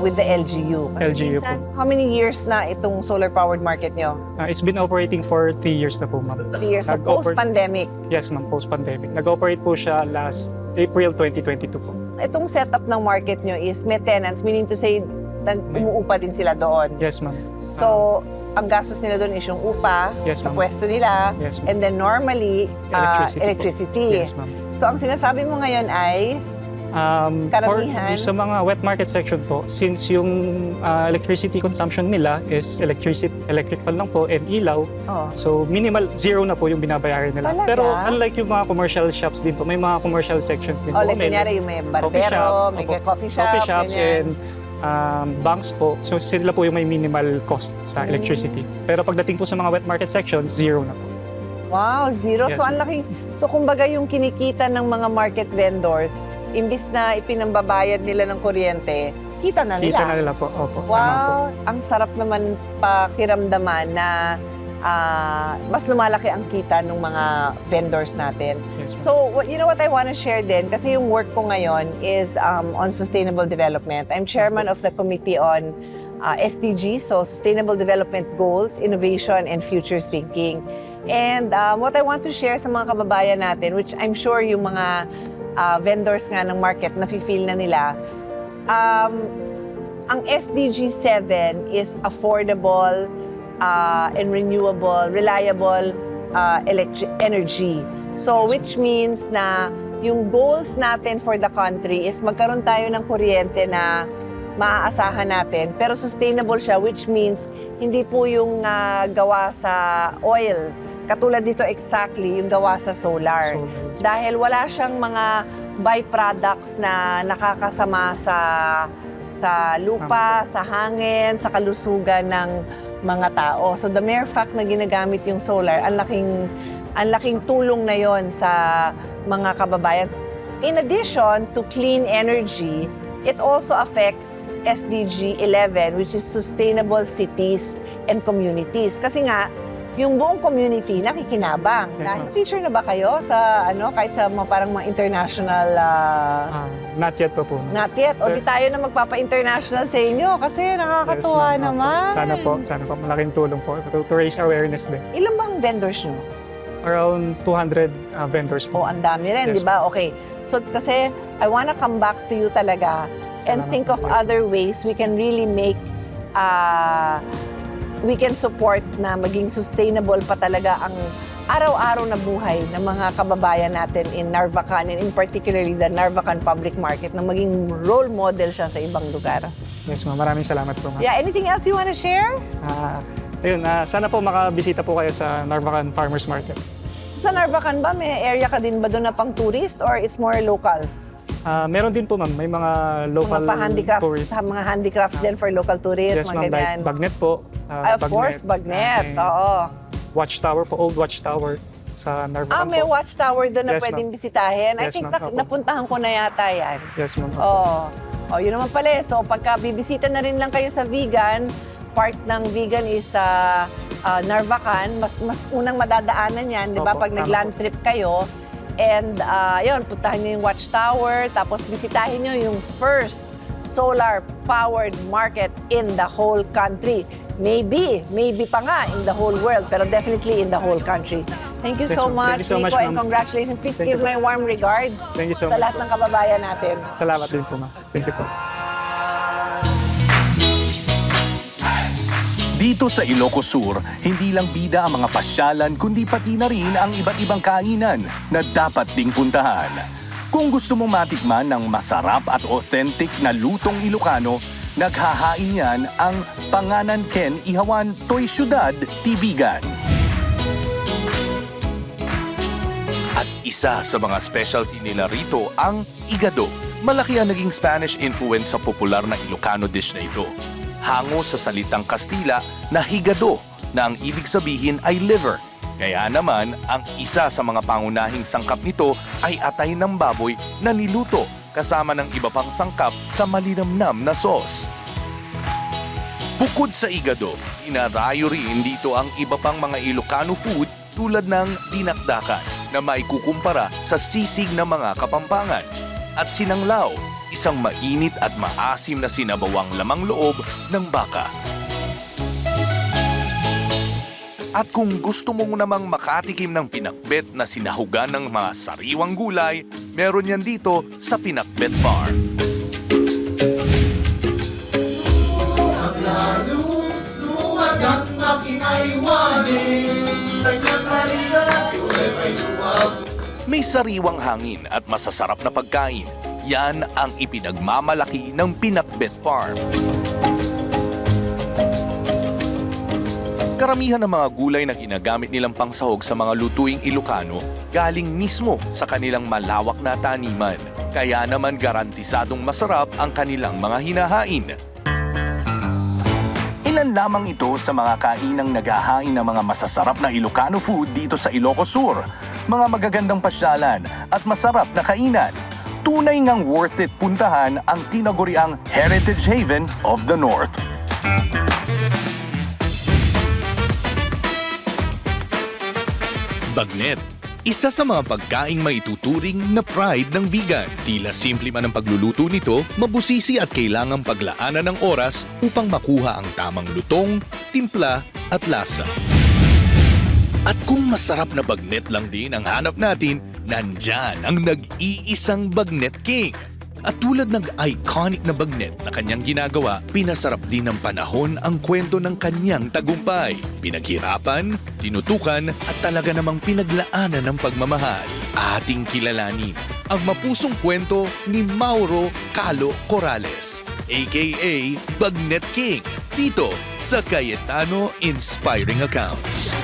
with the LGU. Kasi LGU minsan, how many years na itong solar-powered market nyo? It's been operating for 3 years na po, ma'am. 3 years. So Nag-operate- post-pandemic. Yes, ma'am, post-pandemic. Nag-operate po siya last April 2022 po. Itong setup ng market nyo is may tenants, meaning to say, umuupa din sila doon. Yes, ma'am. So, ang gastos nila doon is yung upa Yes, sa ma'am. pwesto nila. Yes, ma'am. And then normally, Electricity po. electricity. Yes, ma'am. So, ang sinasabi mo ngayon ay, Karamihan? Sa mga wet market section po, since yung electricity consumption nila is electrical lang po and ilaw, oh, so minimal, zero na po yung binabayaran nila. Talaga? Pero unlike yung mga commercial shops din po, may mga commercial sections din po. like May kunyari yung may coffee barbero, shop, may opo. coffee shop, coffee shops ganyan. and banks po. So sila po yung may minimal cost sa electricity. Pero pagdating po sa mga wet market sections, zero na po. Wow, zero. Yes, So, ang laking, so kumbaga yung kinikita ng mga market vendors, imbis na ipinambabayad nila ng kuryente, kita na nila. Kita na nila po. Opo. Tama po. Wow, ang sarap naman pakiramdaman na mas lumalaki ang kita ng mga vendors natin. Yes, ma'am. So, you know what I want to share din? Kasi yung work ko ngayon is on sustainable development. I'm chairman of the Committee on SDGs, so Sustainable Development Goals, Innovation, and Futures Thinking. And what I want to share sa mga kababayan natin, which I'm sure yung mga vendors nga ng market, nafe-feel na nila, ang SDG 7 is affordable and renewable, reliable energy. So, which means na yung goals natin for the country is magkaroon tayo ng kuryente na maaasahan natin, pero sustainable siya, which means hindi po yung gawa sa oil. Katulad dito exactly, yung gawa sa solar. Dahil wala siyang mga byproducts na nakakasama sa lupa, sa hangin, sa kalusugan ng mga tao. So the mere fact na ginagamit yung solar, ang laking tulong na yon sa mga kababayan. In addition to clean energy, it also affects SDG 11, which is Sustainable Cities and Communities. Kasi nga, yung buong community nakikinabang. Yes, Feature na ba kayo sa kahit sa mga parang mga international Not yet po. not yet? O di tayo na magpapa-international sa inyo kasi nakakatuwa Yes, ma'am. naman. Sana po, malaking tulong po to raise awareness din. Ilan bang vendors nyo? Around 200 vendors po. O, ang dami rin, Yes, di ba? Okay. So, kasi I wanna come back to you talaga and Salamat think po. of Yes, other ways we can really make we can support na maging sustainable pa talaga ang araw-araw na buhay ng mga kababayan natin in Narvacan and in particularly the Narvacan public market na maging role model siya sa ibang lugar. Yes, ma'am. Maraming salamat po, ma'am. Yeah, anything else you wanna share? Sana po makabisita po kayo sa Narvacan Farmers Market. Sa Narvacan ba, may area ka din ba doon na pang tourist or it's more locals? Meron din po, ma'am. May mga local Mga pa-handicrafts, tourists. mga handicrafts din for local tourists, Yes, mga ma'am. ganyan. Like Bagnet po. Of course, Bagnet. Oo. Watchtower po. Old Watchtower sa Narvacan May po. watchtower doon na Yes, pwedeng ma'am. bisitahin. I Yes, think ma'am. Opo. napuntahan ko na yata yan. Yes, ma'am. Oh, yun naman pala. So, pagka bibisita na rin lang kayo sa vegan, part ng vegan is Narvacan. Mas unang madadaanan yan, di ba? Opo, Pag tama nag-land po. trip kayo. And yun, puntahan nyo yung watchtower, tapos bisitahin nyo yung first solar-powered market in the whole country. Maybe pa nga in the whole world, pero definitely in the whole country. Thank you Yes, so ma'am. much, Thank you so much, Nico, and ma'am. congratulations. Please Thank give you. my warm regards Thank you so sa much. lahat ng kababayan natin. Salamat din po, ma'am. Thank you po. Dito sa Ilocos Sur, hindi lang bida ang mga pasyalan kundi pati na rin ang iba't ibang kainan na dapat ding puntahan. Kung gusto mong matikman ng masarap at authentic na lutong Ilocano, naghahain yan ang Panganan Ken Ihawan Toy Ciudad, Tibigan. At isa sa mga specialty nila rito ang igado. Malaki ang naging Spanish influence sa popular na Ilocano dish na ito. Hango sa salitang Kastila na higado na ang ibig sabihin ay liver. Kaya naman, ang isa sa mga pangunahing sangkap nito ay atay ng baboy na niluto kasama ng iba pang sangkap sa malinamnam na sauce. Bukod sa igado, inarayo rin dito ang iba pang mga Ilocano food tulad ng dinakdakan, na maikukumpara sa sisig ng mga Kapampangan. At sinanglaw, isang mainit at maasim na sinabawang lamang loob ng baka. At kung gusto mo namang makatikim ng pinakbet na sinahugan ng mga sariwang gulay, meron yan dito sa Pinakbet Farm. May sariwang hangin at masasarap na pagkain. Yan ang ipinagmamalaki ng Pinakbet Farm. Karamihan ng mga gulay na ginagamit nilang pangsahog sa mga lutuing Ilocano galing mismo sa kanilang malawak na taniman. Kaya naman garantisadong masarap ang kanilang mga hinahain. Ilan lamang ito sa mga kainang naghahain ng mga masasarap na Ilocano food dito sa Ilocos Sur. Mga magagandang pasyalan at masarap na kainan. Tunay ngang worth it puntahan ang tinaguriang Heritage Haven of the North. Bagnet, isa sa mga pagkaing maituturing na pride ng vegan. Tila simple man ang pagluluto nito, mabusisi at kailangang paglaanan ng oras upang makuha ang tamang lutong, timpla at lasa. At kung masarap na bagnet lang din ang hanap natin, nandyan ang nag-iisang Bagnet King. At tulad ng iconic na bagnet na kanyang ginagawa, pinasarap din ng panahon ang kwento ng kanyang tagumpay. Pinaghirapan, tinutukan at talaga namang pinaglaanan ng pagmamahal. Ating kilalanin ang mapusong kwento ni Mauro Calo Corrales, aka Bagnet King, dito sa Cayetano Inspiring Accounts.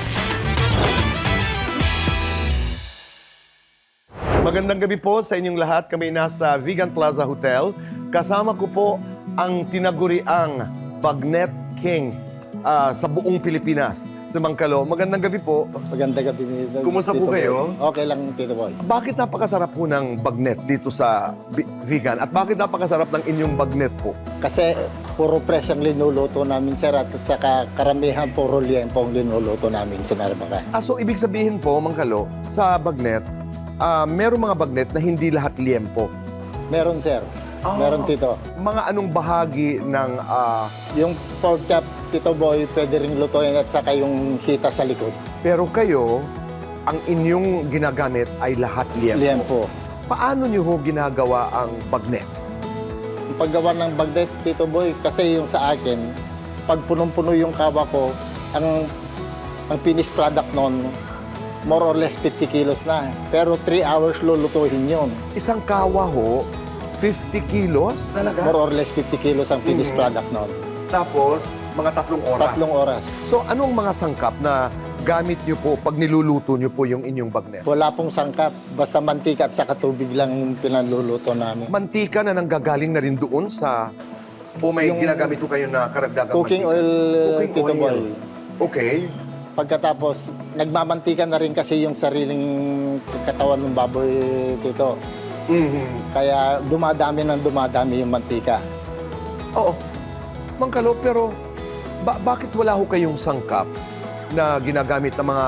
Magandang gabi po sa inyong lahat. Kami nasa Vegan Plaza Hotel. Kasama ko po ang tinaguriang Bagnet King sa buong Pilipinas, sa Mangkalo. Magandang gabi po. Magandang gabi nito. Kumusta po kayo? Okay lang, Tito Boy. Bakit napakasarap po ng bagnet dito sa vegan? At bakit napakasarap ng inyong bagnet po? Kasi puro fresh ang linuluto namin, sir, at saka karamihan puro liempo ang linuluto namin sa Narvacan. So ibig sabihin po, Mangkalo, sa bagnet, merong mga bagnet na hindi lahat liempo. Meron, sir. Meron, Tito. Mga anong bahagi ng... Yung pork chop, Tito Boy, pwede ring lutuin at saka yung hita sa likod. Pero kayo, ang inyong ginagamit ay lahat liempo. Liempo. Paano nyo ho ginagawa ang bagnet? Ang paggawa ng bagnet, Tito Boy, kasi yung sa akin, pag punong-puno yung kawa ko, ang finished product nun, more or less 50 kilos na. Pero 3 hours lulutuhin yun. Isang kawa ho, 50 kilos talaga? More or less 50 kilos ang finished product nun. Tapos, mga 3 oras. 3 oras. So, anong mga sangkap na gamit nyo po pag niluluto nyo po yung inyong bagnet? Wala pong sangkap. Basta mantika at saka tubig lang yung pinaluluto namin. Mantika na nanggagaling na rin doon sa... O may ginagamit ko kayo na karagdagang Cooking mantika? oil, Tito Boy. Okay. Pagkatapos, nagmamantika na rin kasi yung sariling katawan ng baboy, Tito. Kaya dumadami yung mantika. Oo. Mangkalo, pero bakit wala ho kayong sangkap na ginagamit ng mga,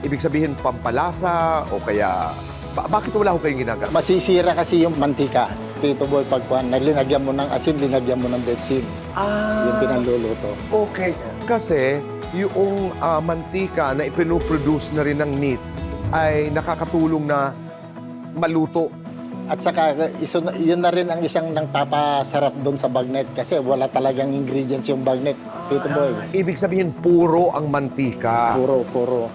ibig sabihin, pampalasa o kaya... bakit wala ho kayong ginagamit? Masisira kasi yung mantika, Tito Boy, pagkuhan. Linagyan mo ng asin, linagyan mo ng betsin. Yung pinaluluto. Okay. Kasi yung mantika na ipinoproduce na rin ng meat ay nakakatulong na maluto. At saka, yun na rin ang isang nang papasarap doon sa bagnet kasi wala talagang ingredients yung bagnet, Tito Boy. Ibig sabihin, puro ang mantika. Puro.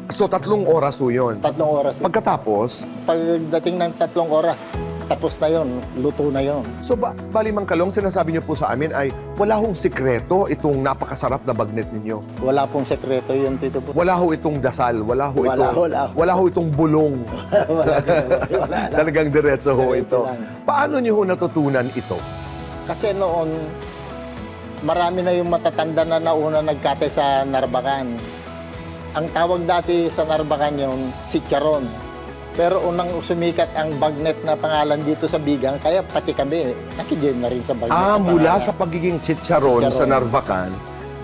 So, 3 oras ho yun. 3 oras. Pagkatapos, Pagdating ng 3 oras, tapos na yon, luto na yon. so bali Mangkalong, sinasabi niyo po sa amin ay wala hong sikreto itong napakasarap na bagnet ninyo. Wala pong sekreto yun, Tito Boy. Wala ho itong dasal, wala ho itong bulong. wala. Talagang diretso ho Diretso ito. lang. Paano niyo ho natutunan ito? Kasi noon, marami na yung matatanda na nauna nagkate sa Narvacan. Ang tawag dati sa Narvacan yung Chicharon. Pero unang sumikat ang bagnet na pangalan dito sa Bigang, kaya pati kami, nakijoin na rin sa bagnet. Mula sa pagiging chicharon sa Narvacan,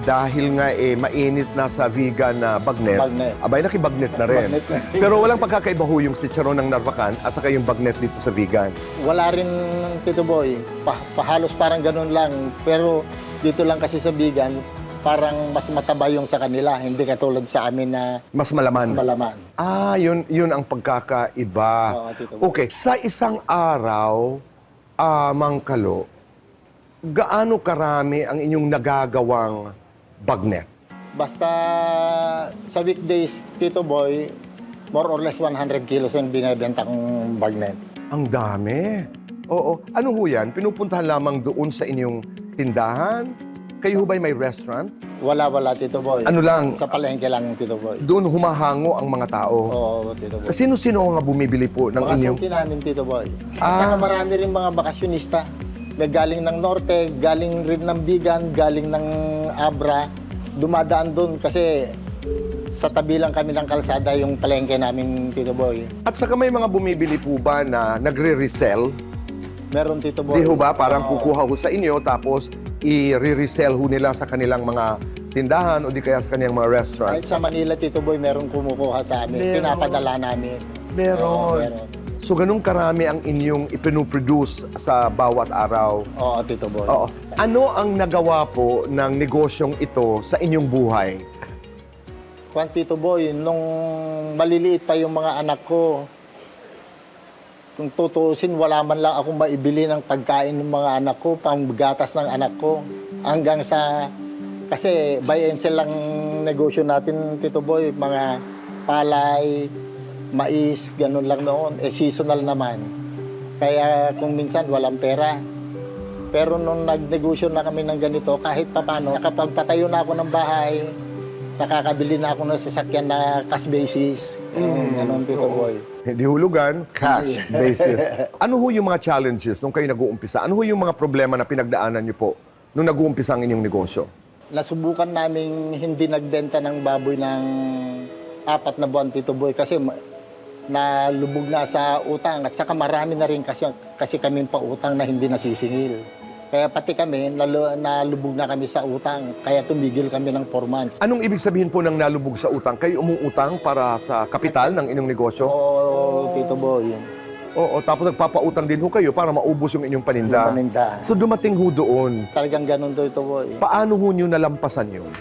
dahil nga mainit na sa vegan na bagnet, Bagnet. abay nakibagnet na rin. Bagnet na rin. Pero walang pagkakaiba ho yung chicharon ng Narvacan at saka yung bagnet dito sa vegan. Wala rin, Tito Boy. Halos parang ganun lang. Pero dito lang kasi sa vegan, parang mas mataba yung sa kanila. Hindi katulad sa amin na Mas malaman. mas malaman. Yun ang pagkakaiba. Oo, Tito Boy. Okay, sa isang araw, Mang Kalo, gaano karami ang inyong nagagawang bagnet? Basta sa weekdays, Tito Boy, more or less 100 kilos ang binibenta kong bagnet. Ang dami. Oo. Ano ho yan? Pinupuntahan lamang doon sa inyong tindahan? Kayo ho ba'y may restaurant? Wala, Tito Boy. Ano lang? Sa palengke lang, Tito Boy. Doon humahango ang mga tao. Oo, Tito Boy. Sino-sino ang bumibili po ng Mga inyong... suki namin, Tito Boy. At saka marami rin mga bakasyonista. May galing ng Norte, galing rin ng Bigan, galing ng Abra. Dumadaan doon kasi sa tabi lang kami ng kalsada yung palengke namin, Tito Boy. At saka may mga bumibili po ba na nagre-resell? Meron, Tito Boy. Di ho ba? Parang Oo. kukuha ho sa inyo tapos i-resell ho nila sa kanilang mga tindahan o di kaya sa kanilang mga restaurant. Kahit sa Manila, Tito Boy, meron kumukuha sa amin. Meron. Pinapadala namin. Meron. Oo, meron. So ganun karami ang inyong ipinoproduce sa bawat araw. Oo, Tito Boy. Oo. Ano ang nagawa po ng negosyong ito sa inyong buhay? Kwan, Tito Boy, nung maliliit pa yung mga anak ko, kung tutuusin, wala man lang akong maibili ng pagkain ng mga anak ko, panggatas ng anak ko. Hanggang sa, kasi buy and sell lang negosyo natin, Tito Boy, mga palay, mais, ganun lang noon. Seasonal naman. Kaya kung minsan walang pera. Pero nung nagnegosyo na kami ng ganito, kahit papano, nakapagpatayo na ako ng bahay, nakakabili na ako ng sasakyan na cash basis. Ganun, Tito Boy. Hindi hulugan, cash basis. Ano ho yung mga challenges nung kayo nag-uumpisa? Ano ho yung mga problema na pinagdaanan niyo po nung nag-uumpisa ang inyong negosyo? Nasubukan naming hindi nagbenta ng baboy ng 4 na buwan, Tito Boy, kasi nalubog na sa utang at saka marami na rin kasi kami pa utang na hindi nasisingil. Kaya pati kami, nalubog na kami sa utang. Kaya tumigil kami ng 4 months. Anong ibig sabihin po ng nalubog sa utang? Kayo umuutang para sa kapital ng inyong negosyo? Oo, Tito Boy. Oo, tapos nagpapautang din ho kayo para maubos yung inyong paninda. Yung paninda. So dumating ho doon. Talagang ganun, Tito Boy. Paano ho nyo nalampasan yun?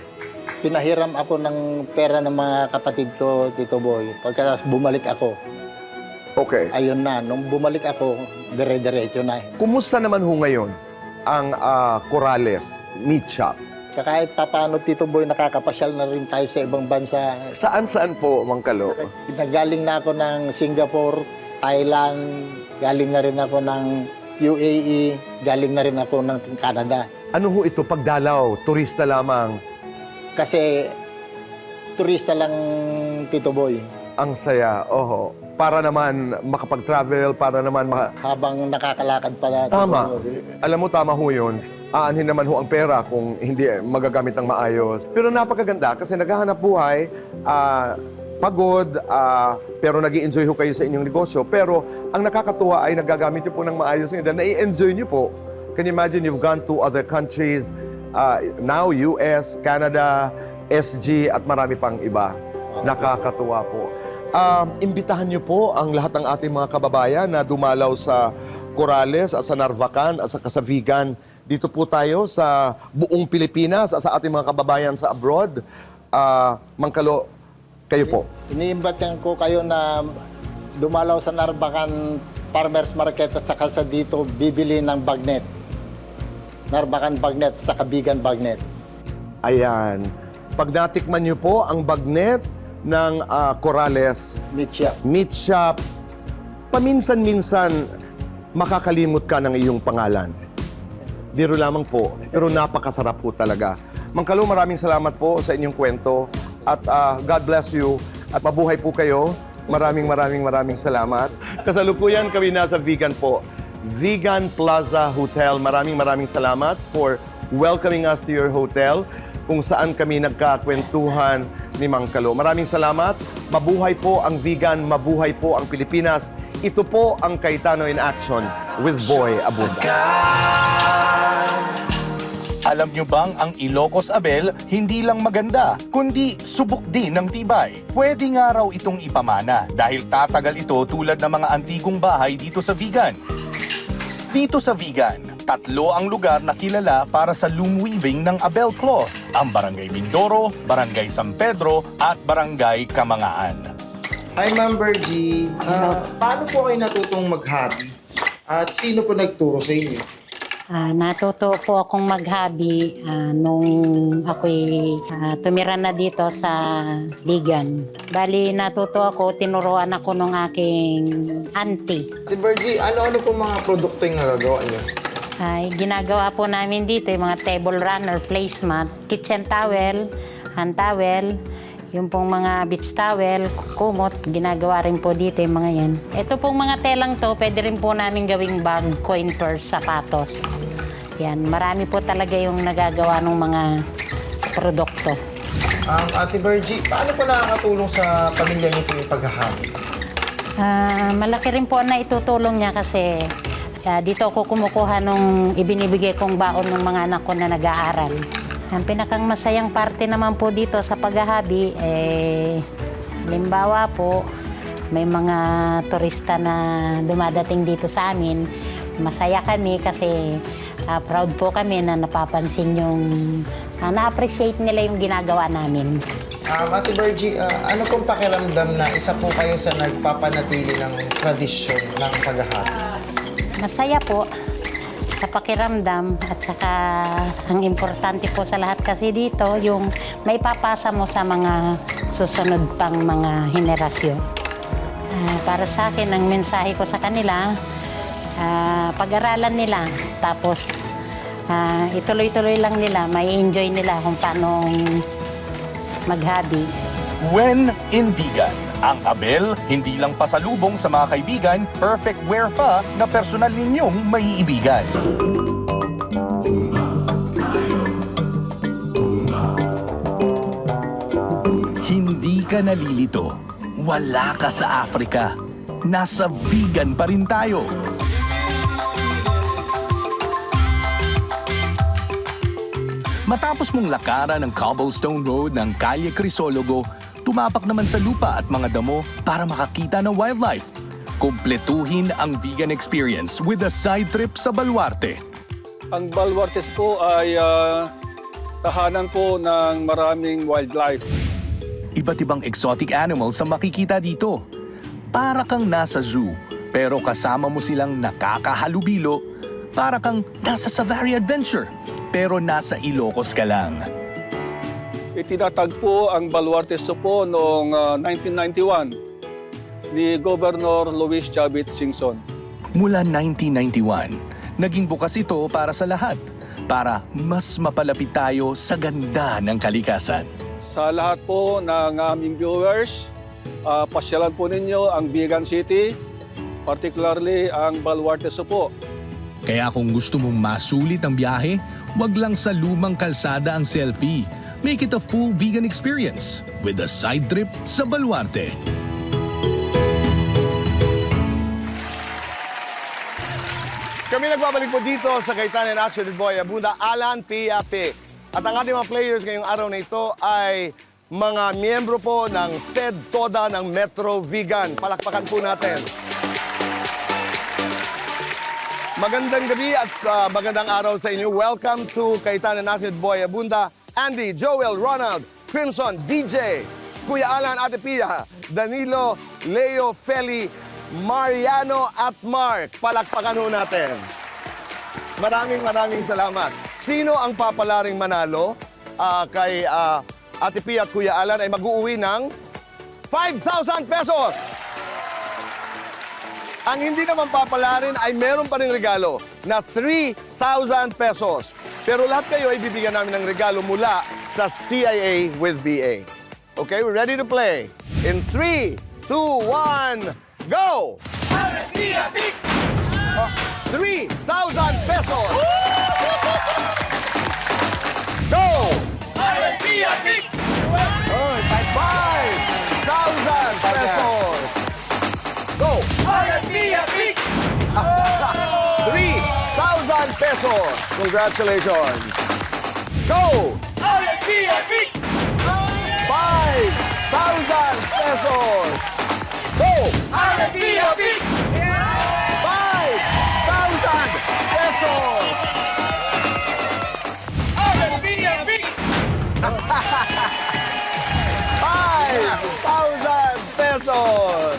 Pinahiram ako ng pera ng mga kapatid ko, Tito Boy. Pagka bumalik ako, Okay. ayun na. Nung bumalik ako, dire-diretso na. Kumusta naman ho ngayon ang Corales Meat Shop? Kahit papaano, Tito Boy, nakakapasyal na rin tayo sa ibang bansa. Saan po, Mang Kalo? Nagaling na ako ng Singapore, Thailand, galing na rin ako ng UAE, galing na rin ako ng Canada. Ano ho ito? Pagdalaw, turista lamang. Kasi turista lang, Tito Boy. Ang saya, oho. Para naman makapag-travel, para naman Habang nakakalakad pa na. Tama. Tito Boy. Alam mo, tama ho yun. Aanhin naman ho ang pera kung hindi magagamit ng maayos. Pero napakaganda kasi naghahanap buhay, pagod, pero nag-i-enjoy ho kayo sa inyong negosyo. Pero ang nakakatuwa ay nagagamit niyo po ng maayos ngayon dahil nai-enjoy niyo po. Can you imagine you've gone to other countries, now US, Canada, SG at marami pang iba. Nakakatuwa po. Imbitahan niyo po ang lahat ng ating mga kababayan na dumalaw sa Corales at sa Narvacan at sa Vegan. Dito po tayo sa buong Pilipinas at sa ating mga kababayan sa abroad. Mang Kalo, kayo po. Iniimbatan ko kayo na dumalaw sa Narvacan Farmers Market at saka sa dito bibili ng bagnet. Narvacan bagnet sa Bigan bagnet. Ayan. Pag natikman niyo po ang bagnet ng Corales Meat Shop, paminsan-minsan makakalimot ka ng iyong pangalan. Biro lamang po, pero napakasarap po talaga. Mang Kalo, maraming salamat po sa inyong kwento at God bless you at mabuhay po kayo. Maraming salamat. Kasalukuyan kami nasa Vegan po. Vegan Plaza Hotel. Maraming salamat for welcoming us to your hotel kung saan kami nagkakwentuhan ni Mang Kalo. Maraming salamat. Mabuhay po ang vegan, mabuhay po ang Pilipinas. Ito po ang Cayetano in Action with Boy Abunda. Alam nyo bang ang Ilocos Abel hindi lang maganda, kundi subok din ng tibay? Pwede nga raw itong ipamana dahil tatagal ito tulad ng mga antigong bahay dito sa Vigan. Dito sa Vigan, 3 ang lugar na kilala para sa loom weaving ng Abel cloth. Ang Barangay Mindoro, Barangay San Pedro at Barangay Kamangaan. Hi, Ma'am Bergie. Paano po kayo natutong mag-hobby? At sino po nagturo sa inyo? Natuto po akong mag-hobby nung ako'y tumira na dito sa Ligan. Bali, natuto ako, tinuruan ako ng aking auntie. Ate Bergie, ano-ano po mga produkto yung nagagawa niyo? Ay, ginagawa po namin dito yung mga table runner, placemat, kitchen towel, hand towel, yung pong mga beach towel, kumot, ginagawa rin po dito yung mga yan. Ito pong mga telang to, pwede rin po namin gawing bag, coin purse, sapatos. Yan, marami po talaga yung nagagawa ng mga produkto. Ate Bergie, paano po nakakatulong sa pamilya niyo yung pag-hobby? Malaki rin po na itutulong niya kasi dito ako kumukuha nung ibinibigay kong baon ng mga anak ko na nag-aaral. Ang pinakang masayang parte naman po dito sa paghahabi, halimbawa po, may mga turista na dumadating dito sa amin. Masaya kami kasi proud po kami na napapansin yung, na-appreciate nila yung ginagawa namin. Ate Bergie, ano pong pakiramdam na isa po kayo sa nagpapanatili ng tradisyon ng pag-hobby? Masaya po sa pakiramdam at saka ang importante po sa lahat kasi dito yung may papasa mo sa mga susunod pang mga henerasyon. Para sa akin, ang mensahe ko sa kanila, pag-aralan nila tapos ituloy-tuloy lang nila, may enjoy nila kung paano mag-hobby. When in Vigan, ang Abel hindi lang pasalubong sa mga kaibigan, perfect wear pa na personal ninyong maiibigan. Hindi ka nalilito. Wala ka sa Africa. Nasa Vigan pa rin tayo. Matapos mong lakaran ng cobblestone road ng Calle Crisologo, tumapak naman sa lupa at mga damo para makakita ng wildlife. Kumpletuhin ang vegan experience with a side trip sa Baluarte. Ang Baluartes po ay tahanan po ng maraming wildlife. Iba't ibang exotic animals ang makikita dito. Para kang nasa zoo, pero kasama mo silang nakakahalubilo. Para kang nasa Safari Adventure, pero nasa Ilocos ka lang. Itinatagpo ang Baluartes po noong 1991 ni Governor Luis Chavit Singson. Mula 1991, naging bukas ito para sa lahat, para mas mapalapit tayo sa ganda ng kalikasan. Sa lahat po ng aming viewers, pasyalan po ninyo ang Vigan City, particularly ang Baluartes po. Kaya kung gusto mong masulit ang biyahe, wag lang sa lumang kalsada ang selfie. Make it a full vegan experience with a side trip sa Baluarte. Kami nagbabalik po dito sa Kaytanan Action with Boy Abunda, Alan Piape. At ang ating mga players ngayong araw na ito ay mga miyembro po ng Fed Toda ng Metro Vigan. Palakpakan po natin. Magandang gabi at magandang araw sa inyo. Welcome to Kaytanan Action with Boy Abunda. Andy, Joel, Ronald, Crimson, DJ, Kuya Alan, Ate Pia, Danilo, Leo, Feli, Mariano at Mark. Palakpakan ho natin. Maraming salamat. Sino ang papalaring manalo kay Ate Pia at Kuya Alan ay mag-uuwi ng 5,000 pesos. Ang hindi naman papalarin ay meron pa ring regalo na 3,000 pesos. Pero lahat kayo ay bibigyan namin ng regalo mula sa CIA with BA. Okay, we're ready to play. In 3, 2, 1, go! 3,000 pesos! Go! 5,000 pesos! Go! 3,000 pesos! Congratulations! Go! 5,000 pesos! Go! 5,000 pesos! 5,000 pesos!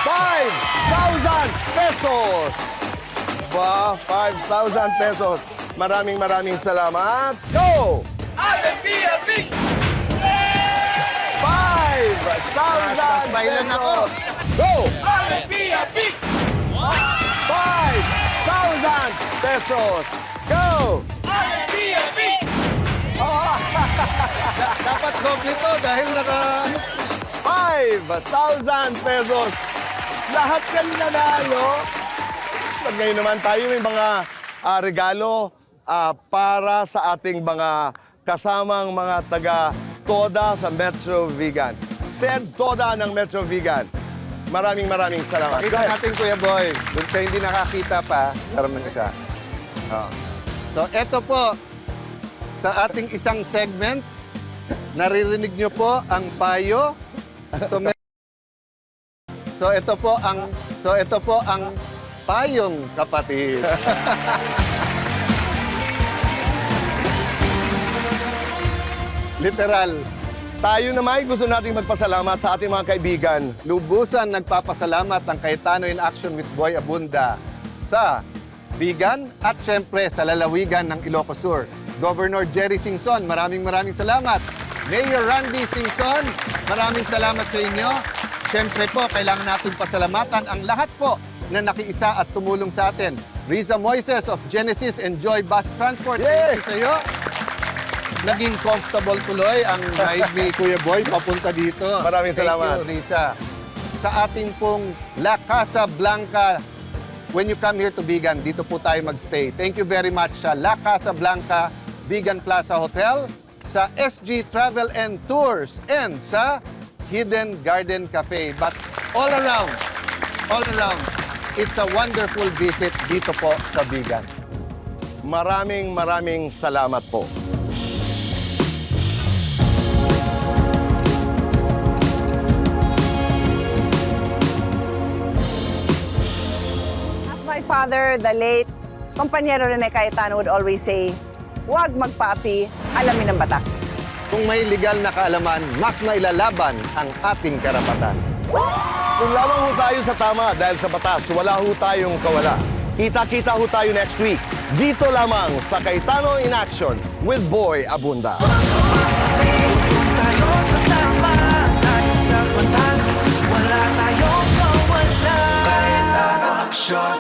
5,000 pesos! Ba, 5,000 pesos. Maraming salamat. Go! 5,000 pesos! Go! 5,000 pesos! Go! Dapat kompleto dahil 5,000 pesos. Lahat kayo nanalo. At ngayon naman tayo may mga regalo para sa ating mga kasamang mga taga-Toda sa Metro Vegan. Fed Toda ng Metro Vegan. Maraming salamat. Pakita natin, Kuya Boy. Doon sa hindi nakakita pa, meron ng isa. So, eto po, sa ating isang segment, naririnig nyo po ang payo. So, ito po ang payong kapatid. Literal. Tayo naman gusto nating magpasalamat sa ating mga kaibigan. Lubusan nagpapasalamat ang Cayetano in Action with Boy Abunda sa Vegan at syempre sa lalawigan ng Ilocos Sur. Governor Jerry Singson, maraming salamat. Mayor Randy Singson, maraming salamat sa inyo. Syempre po, kailangan natin pasalamatan ang lahat po na nakiisa at tumulong sa atin. Riza Moises of Genesis and Joy Bus Transport, thank you sa iyo. Naging comfortable tuloy ang ride ni Kuya Boy papunta dito. Maraming salamat. Thank you, Riza. Sa ating pong La Casa Blanca, when you come here to Vegan, dito po tayo magstay. Thank you very much sa La Casa Blanca Vegan Plaza Hotel, sa SG Travel and Tours, and sa Hidden Garden Cafe. But all around, it's a wonderful visit dito po sa Vegan. Maraming salamat po. As my father, the late Compañero Rene Cayetano would always say, huwag magpaapi, alamin ang batas. Kung may legal na kaalaman, mas mailalaban ang ating karapatan. Kung lamang ho tayo sa tama dahil sa batas, wala ho tayong kawala. Kita-kita ho tayo next week. Dito lamang sa Cayetano in Action with Boy Abunda. Tayo sa tama, dahil sa batas, wala tayong kawala. Cayetano Action.